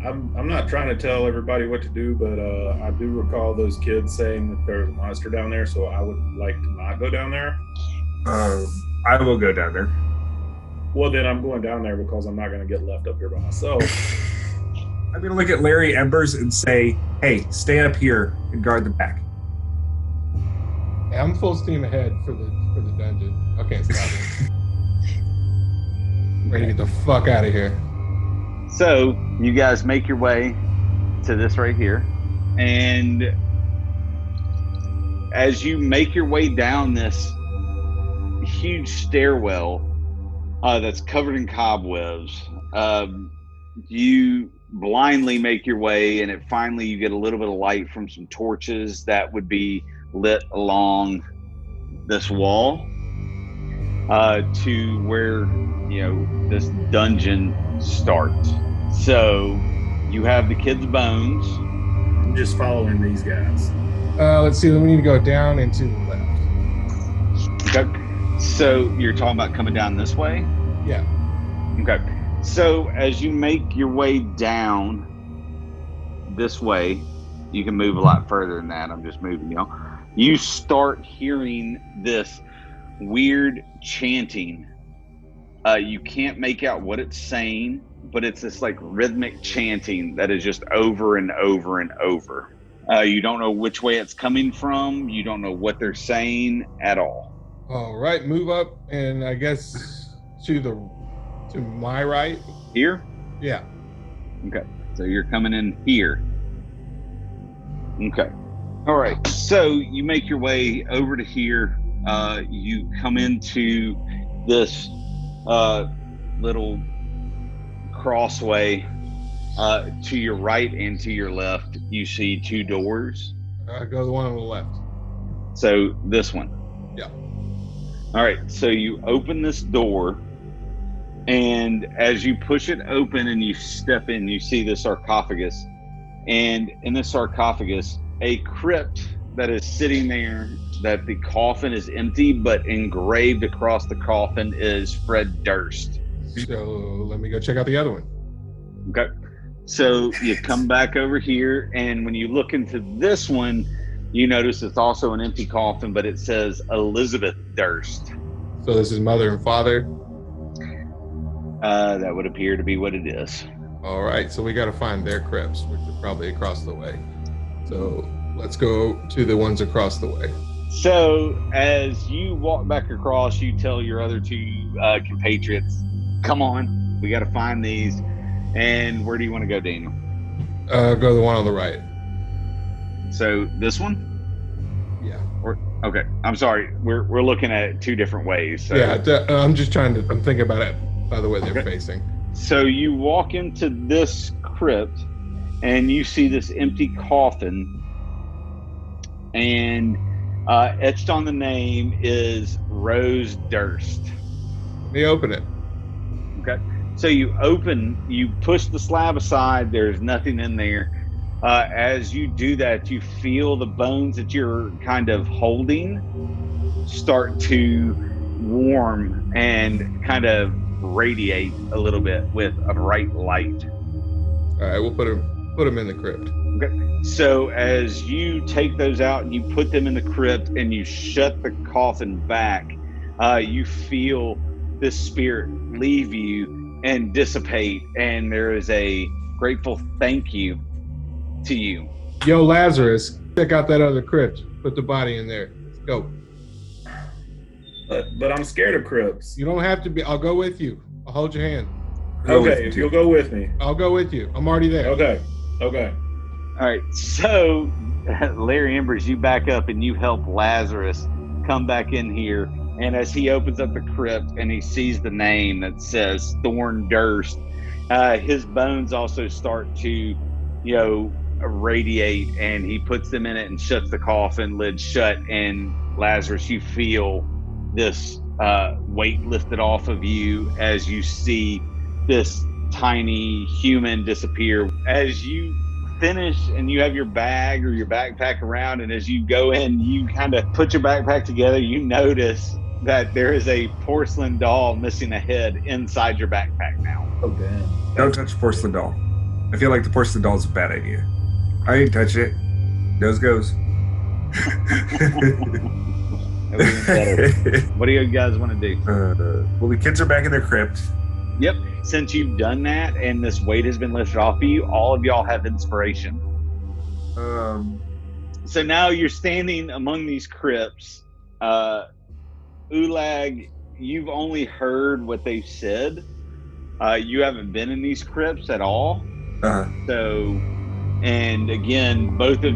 I'm not trying to tell everybody what to do, but I do recall those kids saying that there's a monster down there, so I would like to not go down there. I will go down there. Well, then I'm going down there because I'm not going to get left up here by myself. I'm going to look at Larry Embers and say, hey, stay up here and guard the back. Yeah, I'm full steam ahead for the dungeon. I can't stop it. Ready to get the fuck out of here. So you guys make your way to this right here, and as you make your way down this huge stairwell that's covered in cobwebs, you blindly make your way, and finally you get a little bit of light from some torches that would be lit along this wall to where this dungeon starts. So you have the kids' bones. I'm just following these guys. Let's see. We need to go down and to the left. Okay. So you're talking about coming down this way? Yeah. Okay. So as you make your way down this way, you can move a lot further than that. I'm just moving, You start hearing this weird chanting. You can't make out what it's saying, but it's this like rhythmic chanting that is just over and over and over. You don't know which way it's coming from. You don't know what they're saying at all. All right, move up, and I guess to my right. Here? Yeah. Okay, so you're coming in here. Okay. All right, so you make your way over to here. You come into this little crossway. To your right and to your left, you see two doors. Go the one on the left. So this one. Yeah. All right, so you open this door, and as you push it open and you step in, you see the sarcophagus. And in the sarcophagus, a crypt that is sitting there, that the coffin is empty, but engraved across the coffin is Fred Durst. So let me go check out the other one. Okay. So you come back over here, and when you look into this one, you notice it's also an empty coffin, but it says Elizabeth Durst. So this is mother and father? That would appear to be what it is. All right, so we got to find their crypts, which are probably across the way. So let's go to the ones across the way. So as you walk back across, you tell your other two compatriots, come on, we got to find these. And where do you want to go, Daniel? Go the one on the right. So this one? Yeah. Okay. I'm sorry. We're looking at it two different ways. So. Yeah. I'm thinking about it by the way they're facing. So you walk into this crypt, and you see this empty coffin, and etched on the name is Rose Durst. Let me open it. Okay. So you push the slab aside, there's nothing in there. As you do that, you feel the bones that you're kind of holding start to warm and kind of radiate a little bit with a bright light. All right, we'll put them in the crypt. Okay. So as you take those out and you put them in the crypt and you shut the coffin back, you feel this spirit leave you and dissipate, and there is a grateful thank you to you. Yo, Lazarus, check out that other crypt. Put the body in there. Let's go. But I'm scared of crypts. You don't have to be. I'll go with you. I'll hold your hand. Okay, if you'll go with me. I'll go with you. I'm already there. Okay. All right, so Larry Embers, you back up and you help Lazarus come back in here. And as he opens up the crypt and he sees the name that says Thorn Durst, his bones also start to, irradiate, and he puts them in it and shuts the coffin lid shut. And Lazarus, you feel this weight lifted off of you as you see this tiny human disappear. As you finish and you have your bag or your backpack around, and as you go in, you kind of put your backpack together, you notice that there is a porcelain doll missing a head inside your backpack now. Oh, damn. Don't touch porcelain doll. I feel like the porcelain doll is a bad idea. I ain't touch it. Nose goes. What do you guys want to do? Well, the kids are back in their crypt. Yep. Since you've done that and this weight has been lifted off of you, all of y'all have inspiration. So now you're standing among these crypts. Ulag, you've only heard what they've said. You haven't been in these crypts at all. So, and again, both of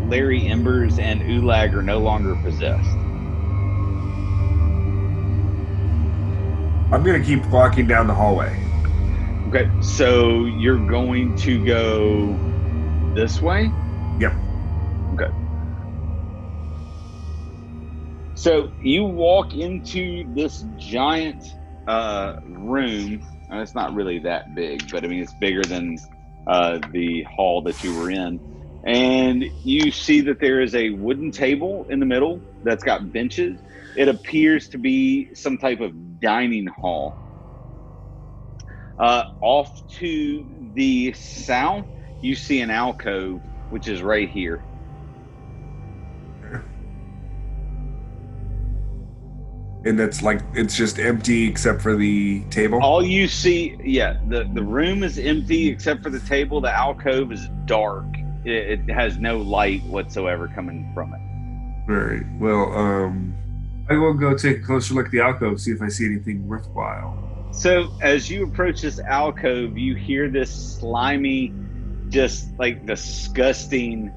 Larry Embers and Ulag are no longer possessed. I'm going to keep walking down the hallway. Okay, so you're going to go this way? Yep. Okay. So you walk into this giant room. It's not really that big, but I mean, it's bigger than the hall that you were in. And you see that there is a wooden table in the middle that's got benches. It appears to be some type of dining hall. Off to the south, you see an alcove, which is right here. And that's like, it's just empty except for the table? All you see, the room is empty except for the table. The alcove is dark. It has no light whatsoever coming from it. All right. Well, I will go take a closer look at the alcove, see if I see anything worthwhile. So as you approach this alcove, you hear this slimy, just like disgusting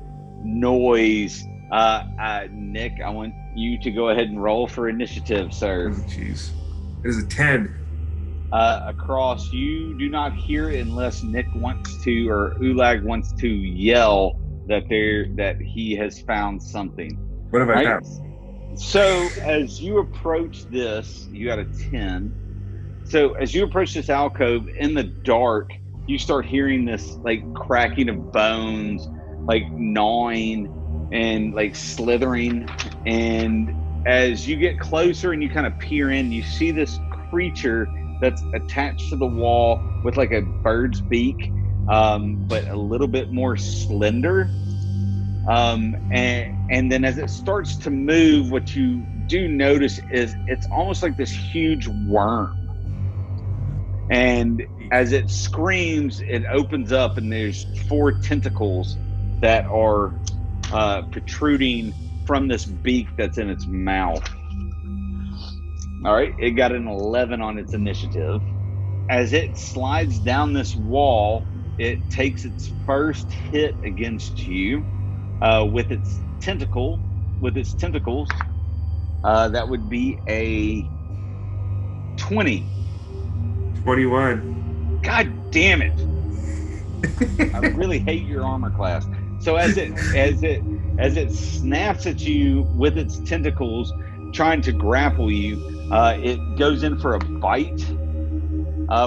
noise. Nick, I want you to go ahead and roll for initiative, sir. Oh, jeez. It is a 10. Across, you do not hear it unless Nick wants to, or Ulag wants to yell that he has found something. What have I found? So as you approach this, you got a 10. So as you approach this alcove in the dark, you start hearing this like cracking of bones, like gnawing and like slithering. And as you get closer and you kind of peer in, you see this creature that's attached to the wall with like a bird's beak, but a little bit more slender. And then as it starts to move, what you do notice is it's almost like this huge worm. And as it screams, it opens up and there's 4 tentacles that are protruding from this beak that's in its mouth. All right, it got an 11 on its initiative. As it slides down this wall, it takes its first hit against you with its tentacles. That would be a 20. 21. God damn it! I really hate your armor class. So as it snaps at you with its tentacles, trying to grapple you, it goes in for a bite,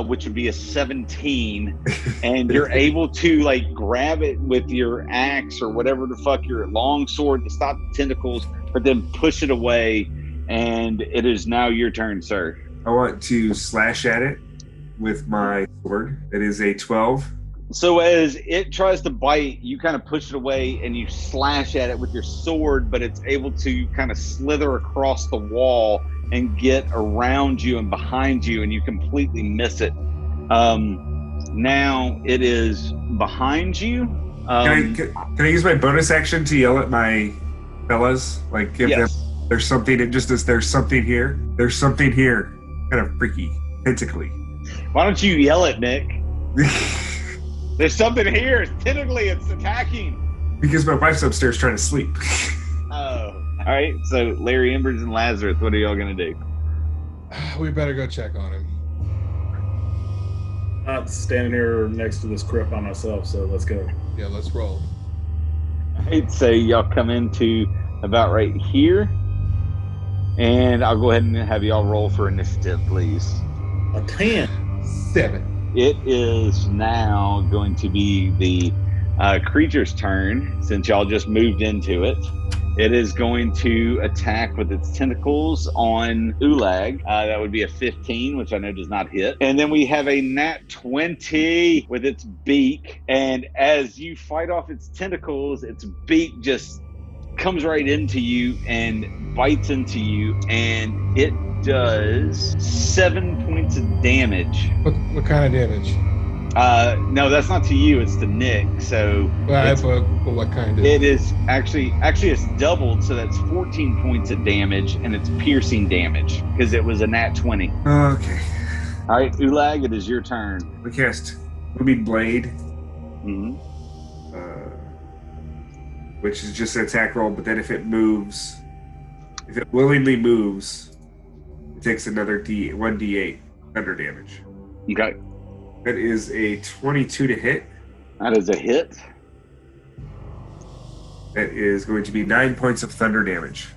which would be a 17, and you're able to like grab it with your axe or whatever the fuck, your long sword, to stop the tentacles, but then push it away, and it is now your turn, sir. I want to slash at it with my sword. It is a 12. So as it tries to bite, you kind of push it away and you slash at it with your sword, but it's able to kind of slither across the wall and get around you and behind you, and you completely miss it. Now it is behind you. Can I use my bonus action to yell at my fellas? Like, give them, there's something, it just as there's something here. There's something here. Kind of freaky, tentacly. Why don't you yell it, Nick? There's something here. Tentacly, it's attacking. Because my wife's upstairs trying to sleep. Oh. All right. So Larry Embers and Lazarus, what are y'all going to do? We better go check on him. Not standing here next to this crypt by myself, so let's go. Yeah, let's roll. I'd say y'all come into about right here. And I'll go ahead and have y'all roll for initiative, please. A 10. 7. It is now going to be the creature's turn, since y'all just moved into it. It is going to attack with its tentacles on Ulag. That would be a 15, which I know does not hit. And then we have a nat 20 with its beak. And as you fight off its tentacles, its beak just comes right into you and bites into you. And it does 7 points of damage. What kind of damage? No, that's not to you. It's to Nick. So, but what kind of? It is actually it's doubled. So that's 14 points of damage, and it's piercing damage because it was a nat 20. Okay. All right, Ulag, it is your turn. We cast Booming Blade, which is just an attack roll. But then if it willingly moves, it takes another 1d8 thunder damage. Okay. That is a 22 to hit. That is a hit. That is going to be 9 points of thunder damage.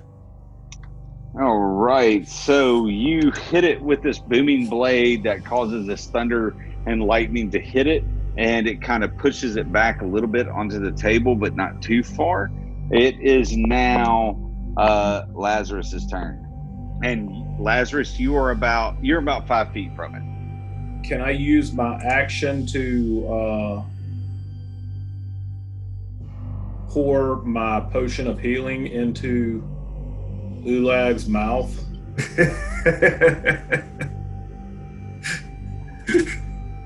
All right. So you hit it with this booming blade that causes this thunder and lightning to hit it, and it kind of pushes it back a little bit onto the table, but not too far. It is now Lazarus's turn. And Lazarus, you're about 5 feet from it. Can I use my action to pour my potion of healing into Ulag's mouth?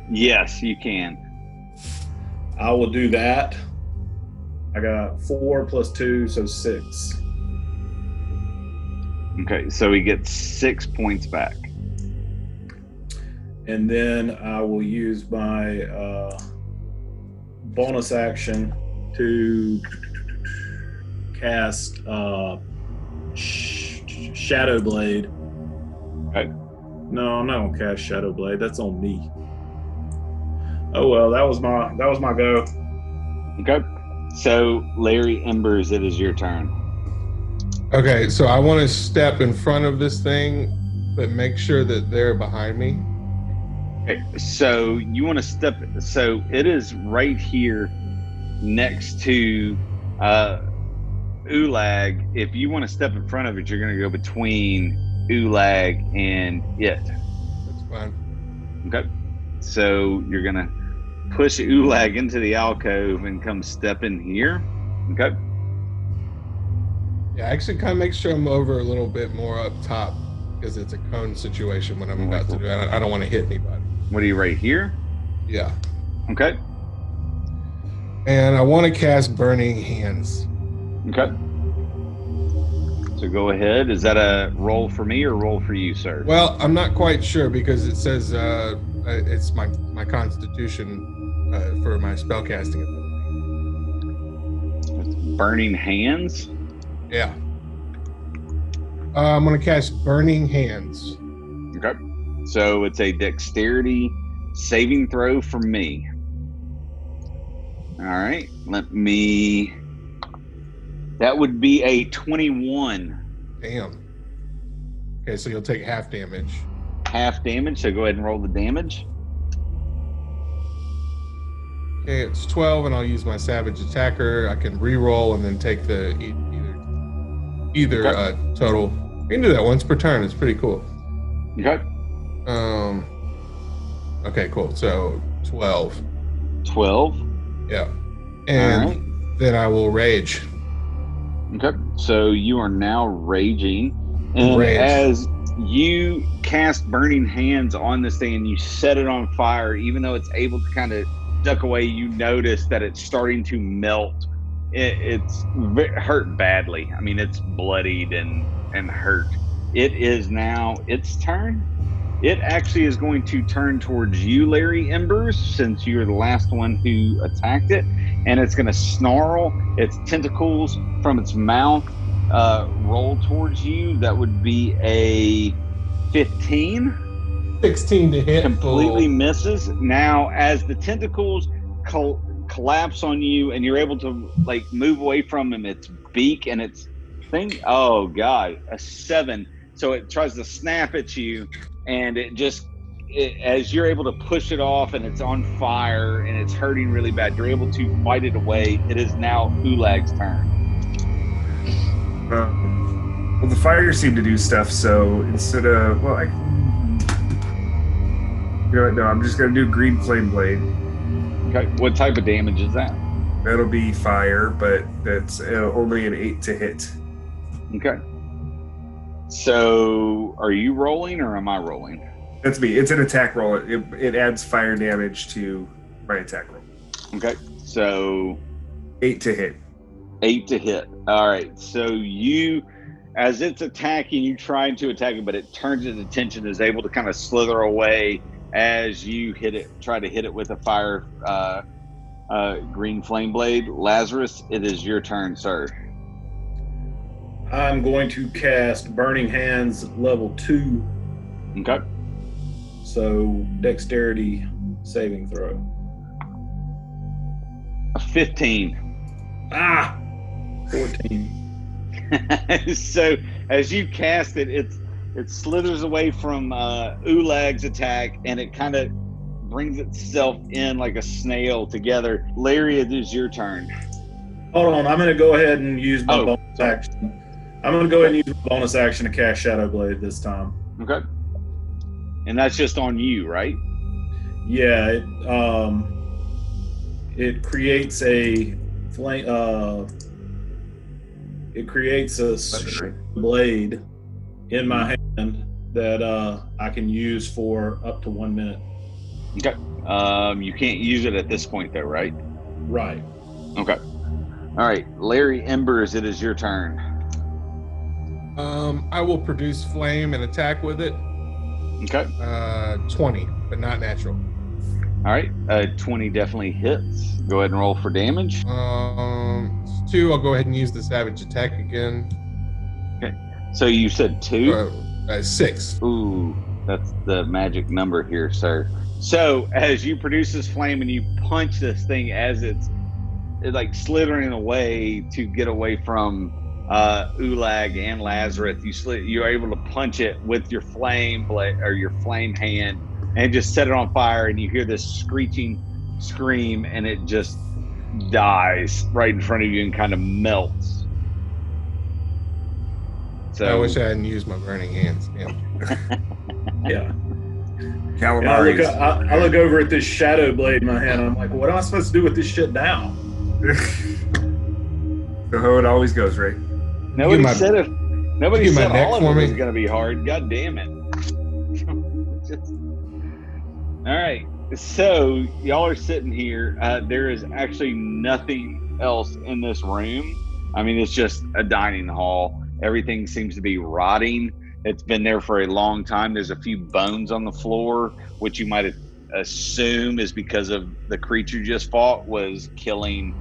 Yes, you can. I will do that. I got 4 plus 2, so 6. Okay, so he gets 6 points back. And then I will use my bonus action to cast Shadow Blade. Okay. No, I'm not gonna cast Shadow Blade. That's on me. Oh well, that was my go. Okay. So Larry Embers, it is your turn. Okay, so I want to step in front of this thing, but make sure that they're behind me. Okay, so you want to step. So it is right here next to Ulag. If you want to step in front of it, you're going to go between Ulag and it. That's fine. Okay. So you're going to push Ulag into the alcove and come step in here. Okay. Yeah, actually kind of make sure I'm over a little bit more up top because it's a cone situation when I'm about to do it. I don't want to hit anybody. What are you, right here? Yeah. Okay. And I want to cast Burning Hands. Okay. So go ahead. Is that a roll for me or a roll for you, sir? Well, I'm not quite sure because it says it's my constitution for my spellcasting ability. Burning Hands? Yeah. I'm going to cast Burning Hands. Okay. So it's a dexterity saving throw from me. All right. That would be a 21. Damn. Okay, so you'll take half damage. Half damage, so go ahead and roll the damage. Okay, it's 12, and I'll use my Savage Attacker. I can re-roll and then take the either Okay. total. You can do that once per turn. It's pretty cool. Okay. Okay, cool. So 12. 12. Yeah. And All right. then I will rage. Okay. So you are now raging. And Rage. as you cast Burning Hands on this thing and you set it on fire, even though it's able to kind of duck away, you notice that it's starting to melt. It's hurt badly. I mean, it's bloodied and hurt. It is now its turn. It actually is going to turn towards you, Larry Embers, since you're the last one who attacked it. And it's going to snarl its tentacles from its mouth, roll towards you. That would be a 15. 16 to hit. Completely misses. Now, as the tentacles collapse on you and you're able to like move away from him, its beak and its thing, oh god, a 7. So it tries to snap at you, and as you're able to push it off and it's on fire and it's hurting really bad, you're able to fight it away. It is now Ulag's turn. fire seemed to do stuff, so instead of, well, you know what, no, I'm just going to do green flame blade. Okay, what type of damage is that? That'll be fire, but that's only an 8 to hit. Okay. So, are you rolling or am I rolling? That's me. It's an attack roll. It adds fire damage to my attack roll. Okay, so 8 to hit. 8 to hit. All right. So you, as it's attacking, you trying to attack it, but it turns its attention, is able to kind of slither away as you hit it. Try to hit it with a fire green flame blade. Lazarus, it is your turn, sir. I'm going to cast Burning Hands level 2. Okay. So dexterity saving throw. A 15. 14. So as you cast it, it slithers away from Ulag's attack, and it kind of brings itself in like a snail together. Larry, it is your turn. Hold on, I'm going to go ahead and use my bonus action. I'm going to go ahead and use my bonus action to cast Shadow Blade this time. Okay. And that's just on you, right? Yeah, it creates a flame. It creates a blade in my hand that I can use for up to 1 minute. Okay. You can't use it at this point, though, right? Right. Okay. All right, Larry Embers, it is your turn. I will produce flame and attack with it. Okay. 20, but not natural. All right. 20 definitely hits. Go ahead and roll for damage. 2. I'll go ahead and use the savage attack again. Okay. So you said 2? 6. Ooh, that's the magic number here, sir. So as you produce this flame and you punch this thing as it's like slithering away to get away from Ulag and Lazarus, you're able to punch it with your flame blade or your flame hand and just set it on fire, and you hear this screeching scream, and it just dies right in front of you and kind of melts. So I wish I hadn't used my burning hands. Yeah. I look over at this Shadow Blade in my hand. I'm like, what am I supposed to do with this shit now? So how it always goes, right? Nobody said all of it was going to be hard. God damn it. All right. So y'all are sitting here. There is actually nothing else in this room. I mean, it's just a dining hall. Everything seems to be rotting. It's been there for a long time. There's a few bones on the floor, which you might assume is because of the creature you just fought was killing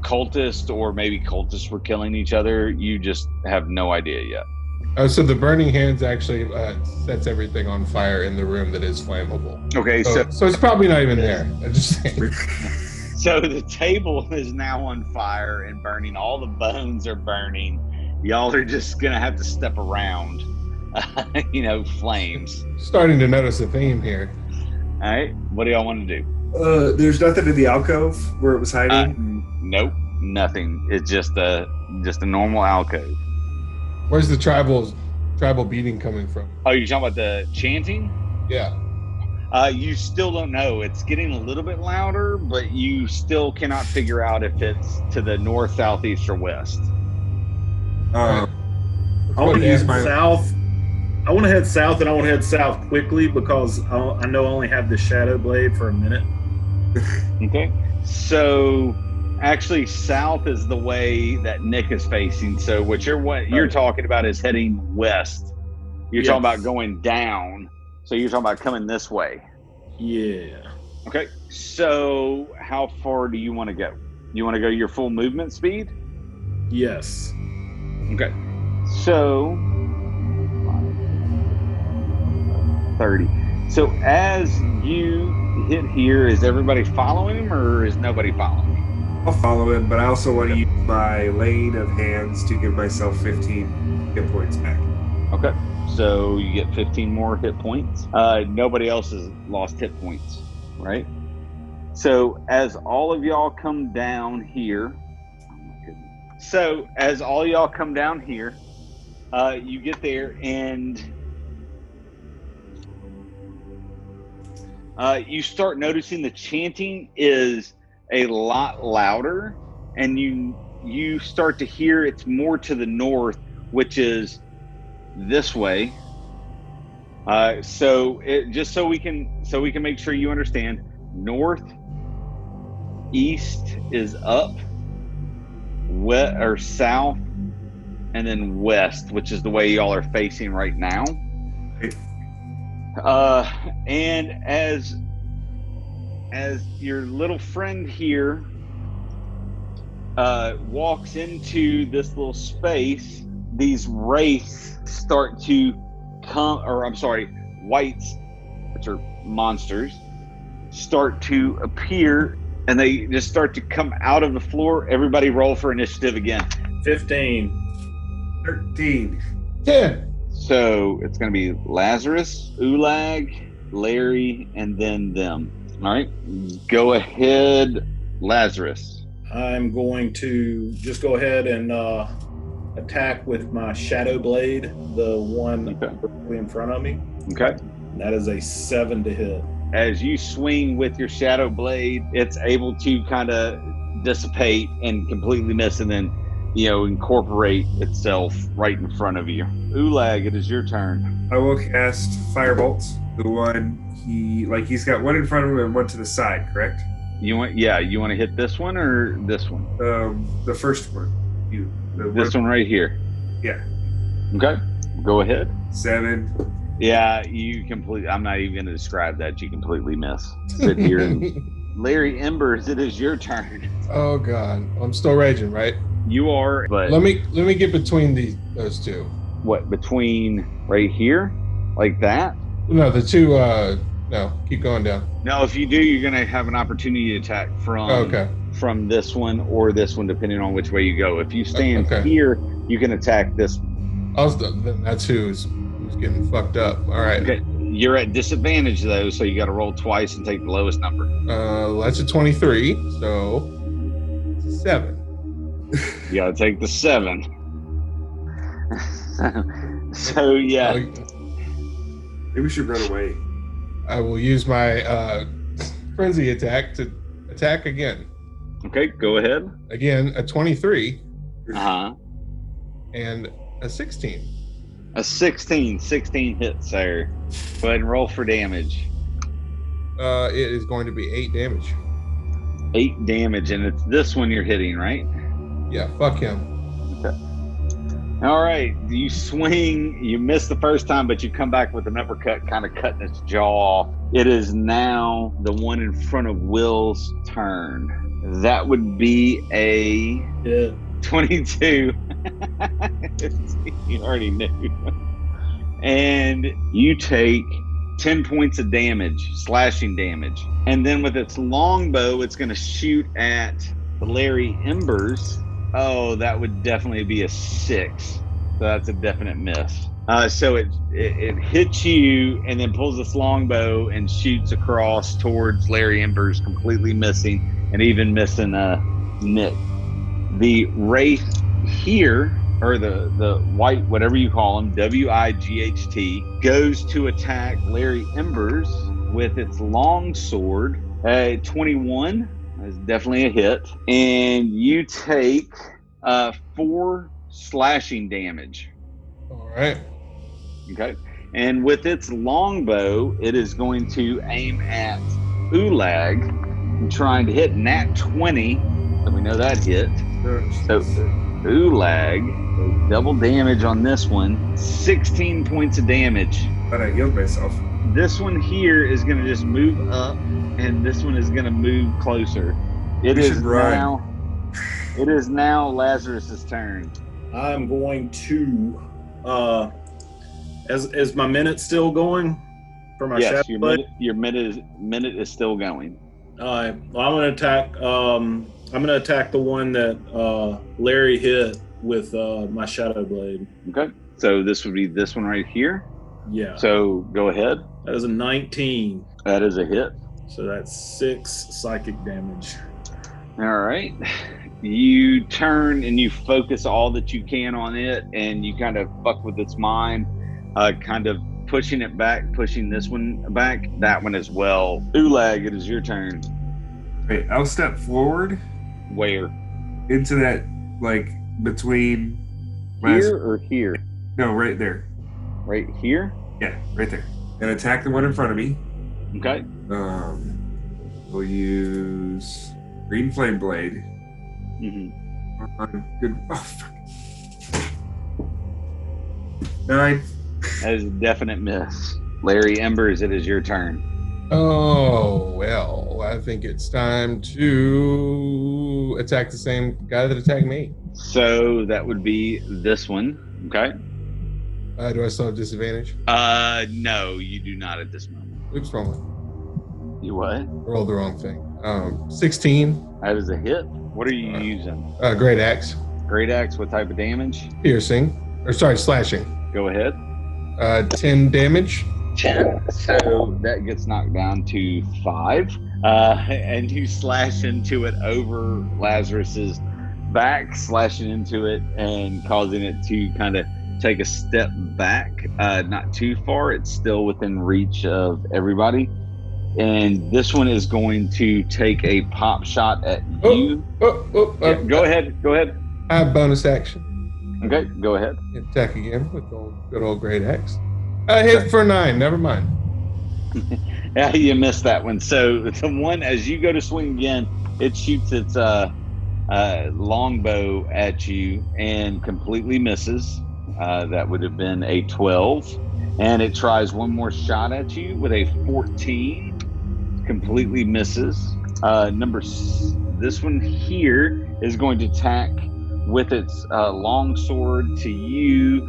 cultists, or maybe cultists were killing each other. You just have no idea yet. So the burning hands actually sets everything on fire in the room that is flammable. Okay, so it's probably not even there. I'm just saying. So the table is now on fire and burning. All the bones are burning. Y'all are just gonna have to step around, flames. Starting to notice a theme here. All right, what do y'all want to do? There's nothing in the alcove where it was hiding. Nope, nothing. It's just a normal alcove. Where's the tribal beating coming from? Oh, you're talking about the chanting? Yeah. You still don't know. It's getting a little bit louder, but you still cannot figure out if it's to the north, southeast, or west. I want to use south. I want to head south, and I want to head south quickly because I know I only have the Shadow Blade for a minute. Okay. So actually, south is the way that Nick is facing. So what you're talking about is heading west. You're talking about going down. So you're talking about coming this way. Yeah. Okay. So how far do you want to go? You want to go your full movement speed? Yes. Okay. So 30. So as you hit here, is everybody following him or is nobody following him? I'll follow him, but I also want to use my lane of hands to give myself 15 hit points back. Okay. So you get 15 more hit points. Nobody else has lost hit points, right? So as all of y'all come down here, You get there and you start noticing the chanting is a lot louder, and you start to hear it's more to the north, which is this way. So we can make sure you understand. North, east is up, west or south, and then west, which is the way y'all are facing right now. And as your little friend here walks into this little space, these wraiths start to come, or I'm sorry, wights, which are monsters, start to appear, and they just start to come out of the floor. Everybody roll for initiative again. 15. 13. 10. So it's going to be Lazarus, Ulag, Larry, and then them. All right. Go ahead, Lazarus. I'm going to just go ahead and attack with my Shadow Blade, the one directly in front of me. Okay. That is a 7 to hit. As you swing with your Shadow Blade, it's able to kind of dissipate and completely miss, and then, incorporate itself right in front of you. Ulag, it is your turn. I will cast Firebolts. The one he's got one in front of him and one to the side, correct? You want to hit this one or this one? The first one. This one right here. Yeah. Okay. Go ahead. 7. Yeah, I'm not even going to describe that. You completely miss. Sit here and Larry Embers, it is your turn. Oh God, I'm still raging, right? You are, but let me get between those two. What, between right here, like that? No, the two. No, keep going down. No, if you do, you're going to have an opportunity to attack from this one or this one, depending on which way you go. If you stand here, you can attack this one. Then that's who's getting fucked up. All right. Okay. You're at disadvantage though, so you got to roll twice and take the lowest number. That's a 23, so it's a 7. You got to take the 7. So yeah. Maybe we should run away. I will use my frenzy attack to attack again. Okay, go ahead. Again, a 23. And a 16. A 16 hits, sir. Go ahead and roll for damage. It is going to be 8 damage. 8 damage, and it's this one you're hitting, right? Yeah, fuck him. Okay. All right, you swing. You miss the first time, but you come back with an uppercut, kind of cutting its jaw off. It is now the one in front of Will's turn. That would be a 22. You already knew. And you take 10 points of damage, slashing damage. And then with its longbow, it's going to shoot at Larry Embers. Oh, that would definitely be a 6. So that's a definite miss. So it hits you and then pulls its longbow and shoots across towards Larry Embers, completely missing, and even missing Nick. The wraith here, or the white, whatever you call him, WIGHT, goes to attack Larry Embers with its long sword. 21 is definitely a hit, and you take 4 slashing damage. All right. Okay. And with its longbow, it is going to aim at Ulag, trying to hit nat 20. So we know that hit. So Ulag, double damage on this one, 16 points of damage. But I healed myself. This one here is going to just move up, and this one is going to move closer. It is now Lazarus's turn. I'm going to, is my minute still going for my yes, shadow? your minute is still going. Well, I'm going to attack the one that Larry hit with my Shadow Blade. Okay. So this would be this one right here. Yeah. So go ahead. That is a 19. That is a hit. So that's 6 psychic damage. All right. You turn and you focus all that you can on it, and you kind of fuck with its mind, kind of pushing it back, pushing this one back, that one as well. Ulag, it is your turn. Wait, I'll step forward. Where? Into that, like, between... Here or here? No, right there. Right here? Yeah, right there. And attack the one in front of me. Okay. We'll use Green Flame Blade. Good. Oh, fuck. 9. That is a definite miss. Larry Embers, it is your turn. Oh, well, I think it's time to attack the same guy that attacked me. So that would be this one. Okay. Do I still have disadvantage? No, you do not at this moment. Oops, wrong one. You what? Rolled the wrong thing. 16. That is a hit. What are you using? Great axe. Great axe, what type of damage? Piercing. Slashing. Go ahead. 10 damage. 10. So that gets knocked down to 5. And you slash into it over Lazarus's back, slashing into it and causing it to kind of take a step back, not too far. It's still within reach of everybody. And this one is going to take a pop shot at you. Go ahead. I have bonus action. Okay, go ahead. Attack again with good old great axe. I hit for 9. Never mind. Yeah, you missed that one. So the one, as you go to swing again, it shoots its longbow at you and completely misses. That would have been a 12. And it tries one more shot at you with a 14. Completely misses. This one here is going to attack with its long sword to you,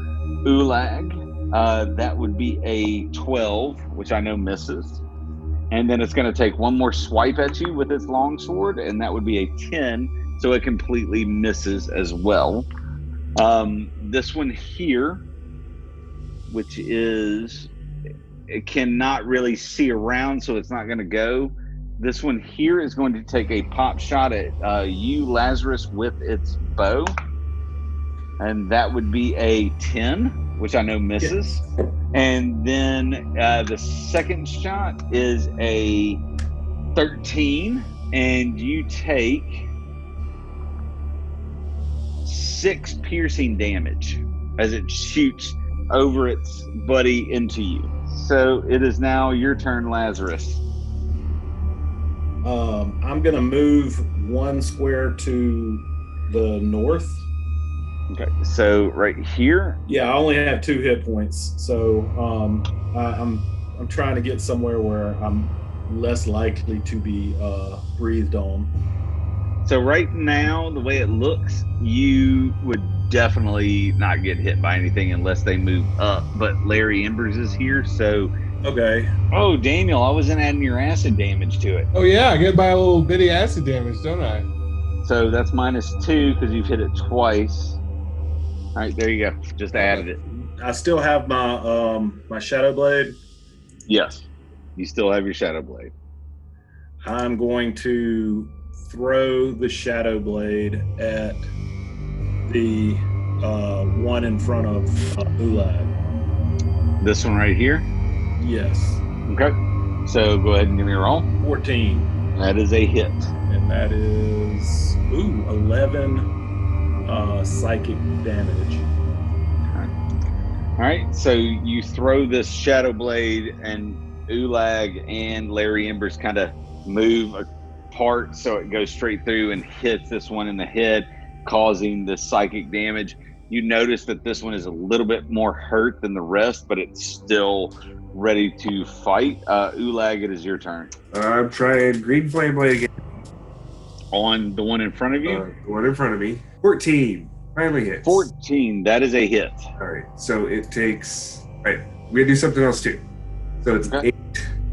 Ulag. That would be a 12, which I know misses. And then it's going to take one more swipe at you with its long sword, and that would be a 10, so it completely misses as well. This one here, which is, it cannot really see around, so it's not going to go. This one here is going to take a pop shot at you, Lazarus, with its bow. And that would be a 10, which I know misses. Yeah. And then the second shot is a 13, and you take 6 piercing damage as it shoots over its buddy into you. So it is now your turn, Lazarus. I'm going to move 1 square to the north. Okay, so right here? Yeah, I only have 2 hit points. So I'm trying to get somewhere where I'm less likely to be breathed on. So right now, the way it looks, you would definitely not get hit by anything unless they move up. But Larry Embers is here, so... Okay. Oh, Daniel, I wasn't adding your acid damage to it. Oh, yeah, I get by a little bitty acid damage, don't I? So that's -2 because you've hit it twice. All right, there you go. Just added it. I still have my my Shadow Blade. Yes, you still have your Shadow Blade. I'm going to throw the Shadow Blade at the one in front of Ulag. This one right here? Yes. Okay. So go ahead and give me a roll. 14. That is a hit. And that is 11 psychic damage. All right. So you throw this Shadow Blade, and Ulag and Larry Embers kind of move apart, so it goes straight through and hits this one in the head, causing the psychic damage. You notice that this one is a little bit more hurt than the rest, but it's still ready to fight. Ulag, it is your turn. I'm trying Green Flame Blade again. On the one in front of you? The one in front of me. 14. Finally hits. 14. That is a hit. All right. So it takes... All right. We're going to do something else, too. So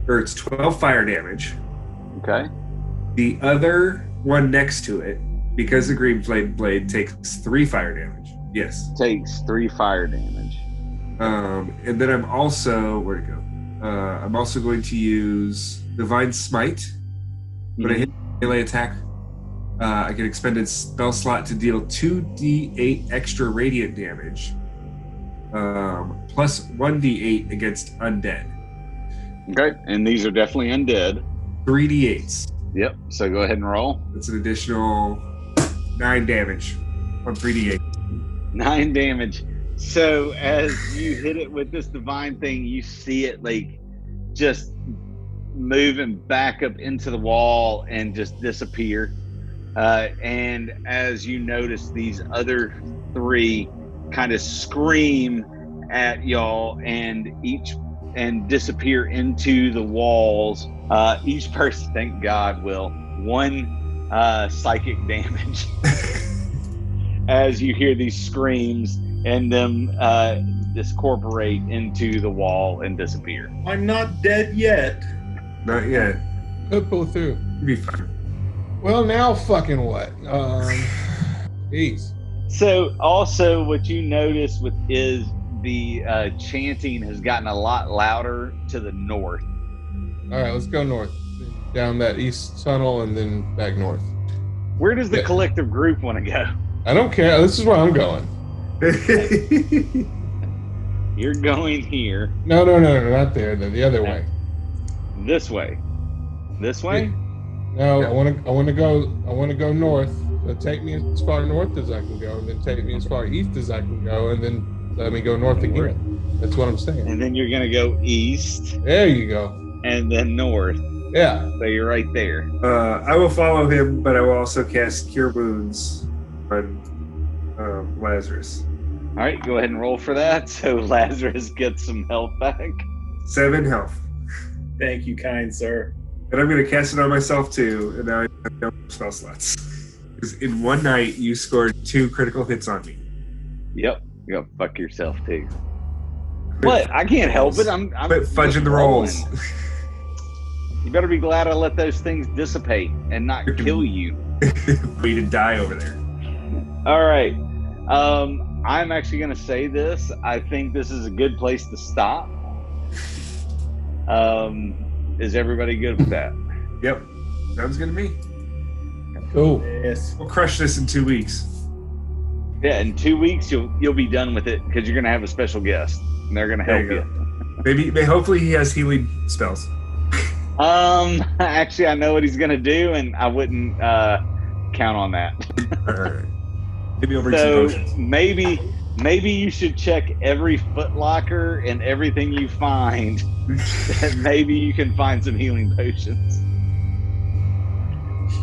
it's 12 fire damage. Okay. The other one next to it, because the Green Flame Blade takes 3 fire damage. Yes. Takes 3 fire damage. And then I'm also... Where'd it go? I'm also going to use Divine Smite. When I hit melee attack. I get expended spell slot to deal 2d8 extra radiant damage, plus 1d8 against undead. Okay, and these are definitely undead. 3d8s. Yep, so go ahead and roll. That's an additional 9 damage on 3d8. 9 damage. So as you hit it with this divine thing, you see it like just moving back up into the wall and just disappear. And as you notice, these other 3 kind of scream at y'all and disappear into the walls. Each person, thank God, will 1 psychic damage as you hear these screams and them discorporate into the wall and disappear. I'm not dead yet. Not yet. He'll pull through. You'll be fine. Well, now fucking what? Jeez. So also what you notice is the chanting has gotten a lot louder to the north. All right, let's go north. Down that east tunnel and then back north. Where does the collective group want to go? I don't care. This is where I'm going. You're going here. No, not there. The other way. This way. This way? No, yeah. I want to go north. Take me as far north as I can go, and then take me as far east as I can go, and then let me go north again. That's what I'm saying. And then you're gonna go east. There you go. And then north. Yeah. So you're right there. I will follow him, but I will also cast Cure Wounds on Lazarus. All right, go ahead and roll for that. So Lazarus gets some health back. 7 health. Thank you, kind sir. And I'm going to cast it on myself too, and now I have no spell slots. Because in one night, you scored 2 critical hits on me. Yep, you gotta fuck yourself too. What? I can't help it. I'm fudging the rolls. You better be glad I let those things dissipate and not kill you. We didn't die over there. All right. I'm actually going to say this. I think this is a good place to stop. Is everybody good with that? Yep. Sounds good to me. Cool. Yes. We'll crush this in 2 weeks. Yeah, in 2 weeks you'll be done with it because you're going to have a special guest and they're going to help you. Maybe hopefully he has healing spells. Actually, I know what he's going to do, and I wouldn't count on that. All right. Maybe I'll bring So some potions. maybe you should check every footlocker and everything you find. That maybe you can find some healing potions.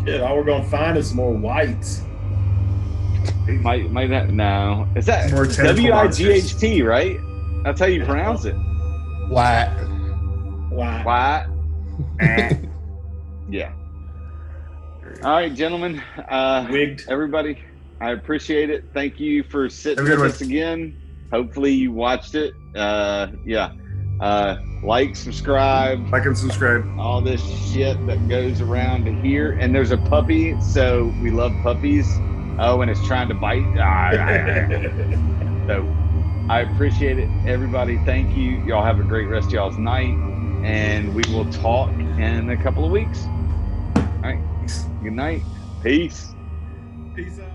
Shit, all we're gonna find is more whites. Might not. No, is that More tentacle WIGHT? Right? That's how you pronounce it. What? Why? White. Yeah. All right, gentlemen. Wigged. Everybody, I appreciate it. Thank you for sitting Have a good with one. us again. Hopefully you watched it. Like, subscribe, Like and subscribe. all this shit that goes around here. And there's a puppy, so we love puppies. Oh, and it's trying to bite. So I appreciate it, everybody. Thank you. Y'all have a great rest of y'all's night, and we will talk in a couple of weeks. All right. Good night. Peace. Peace out.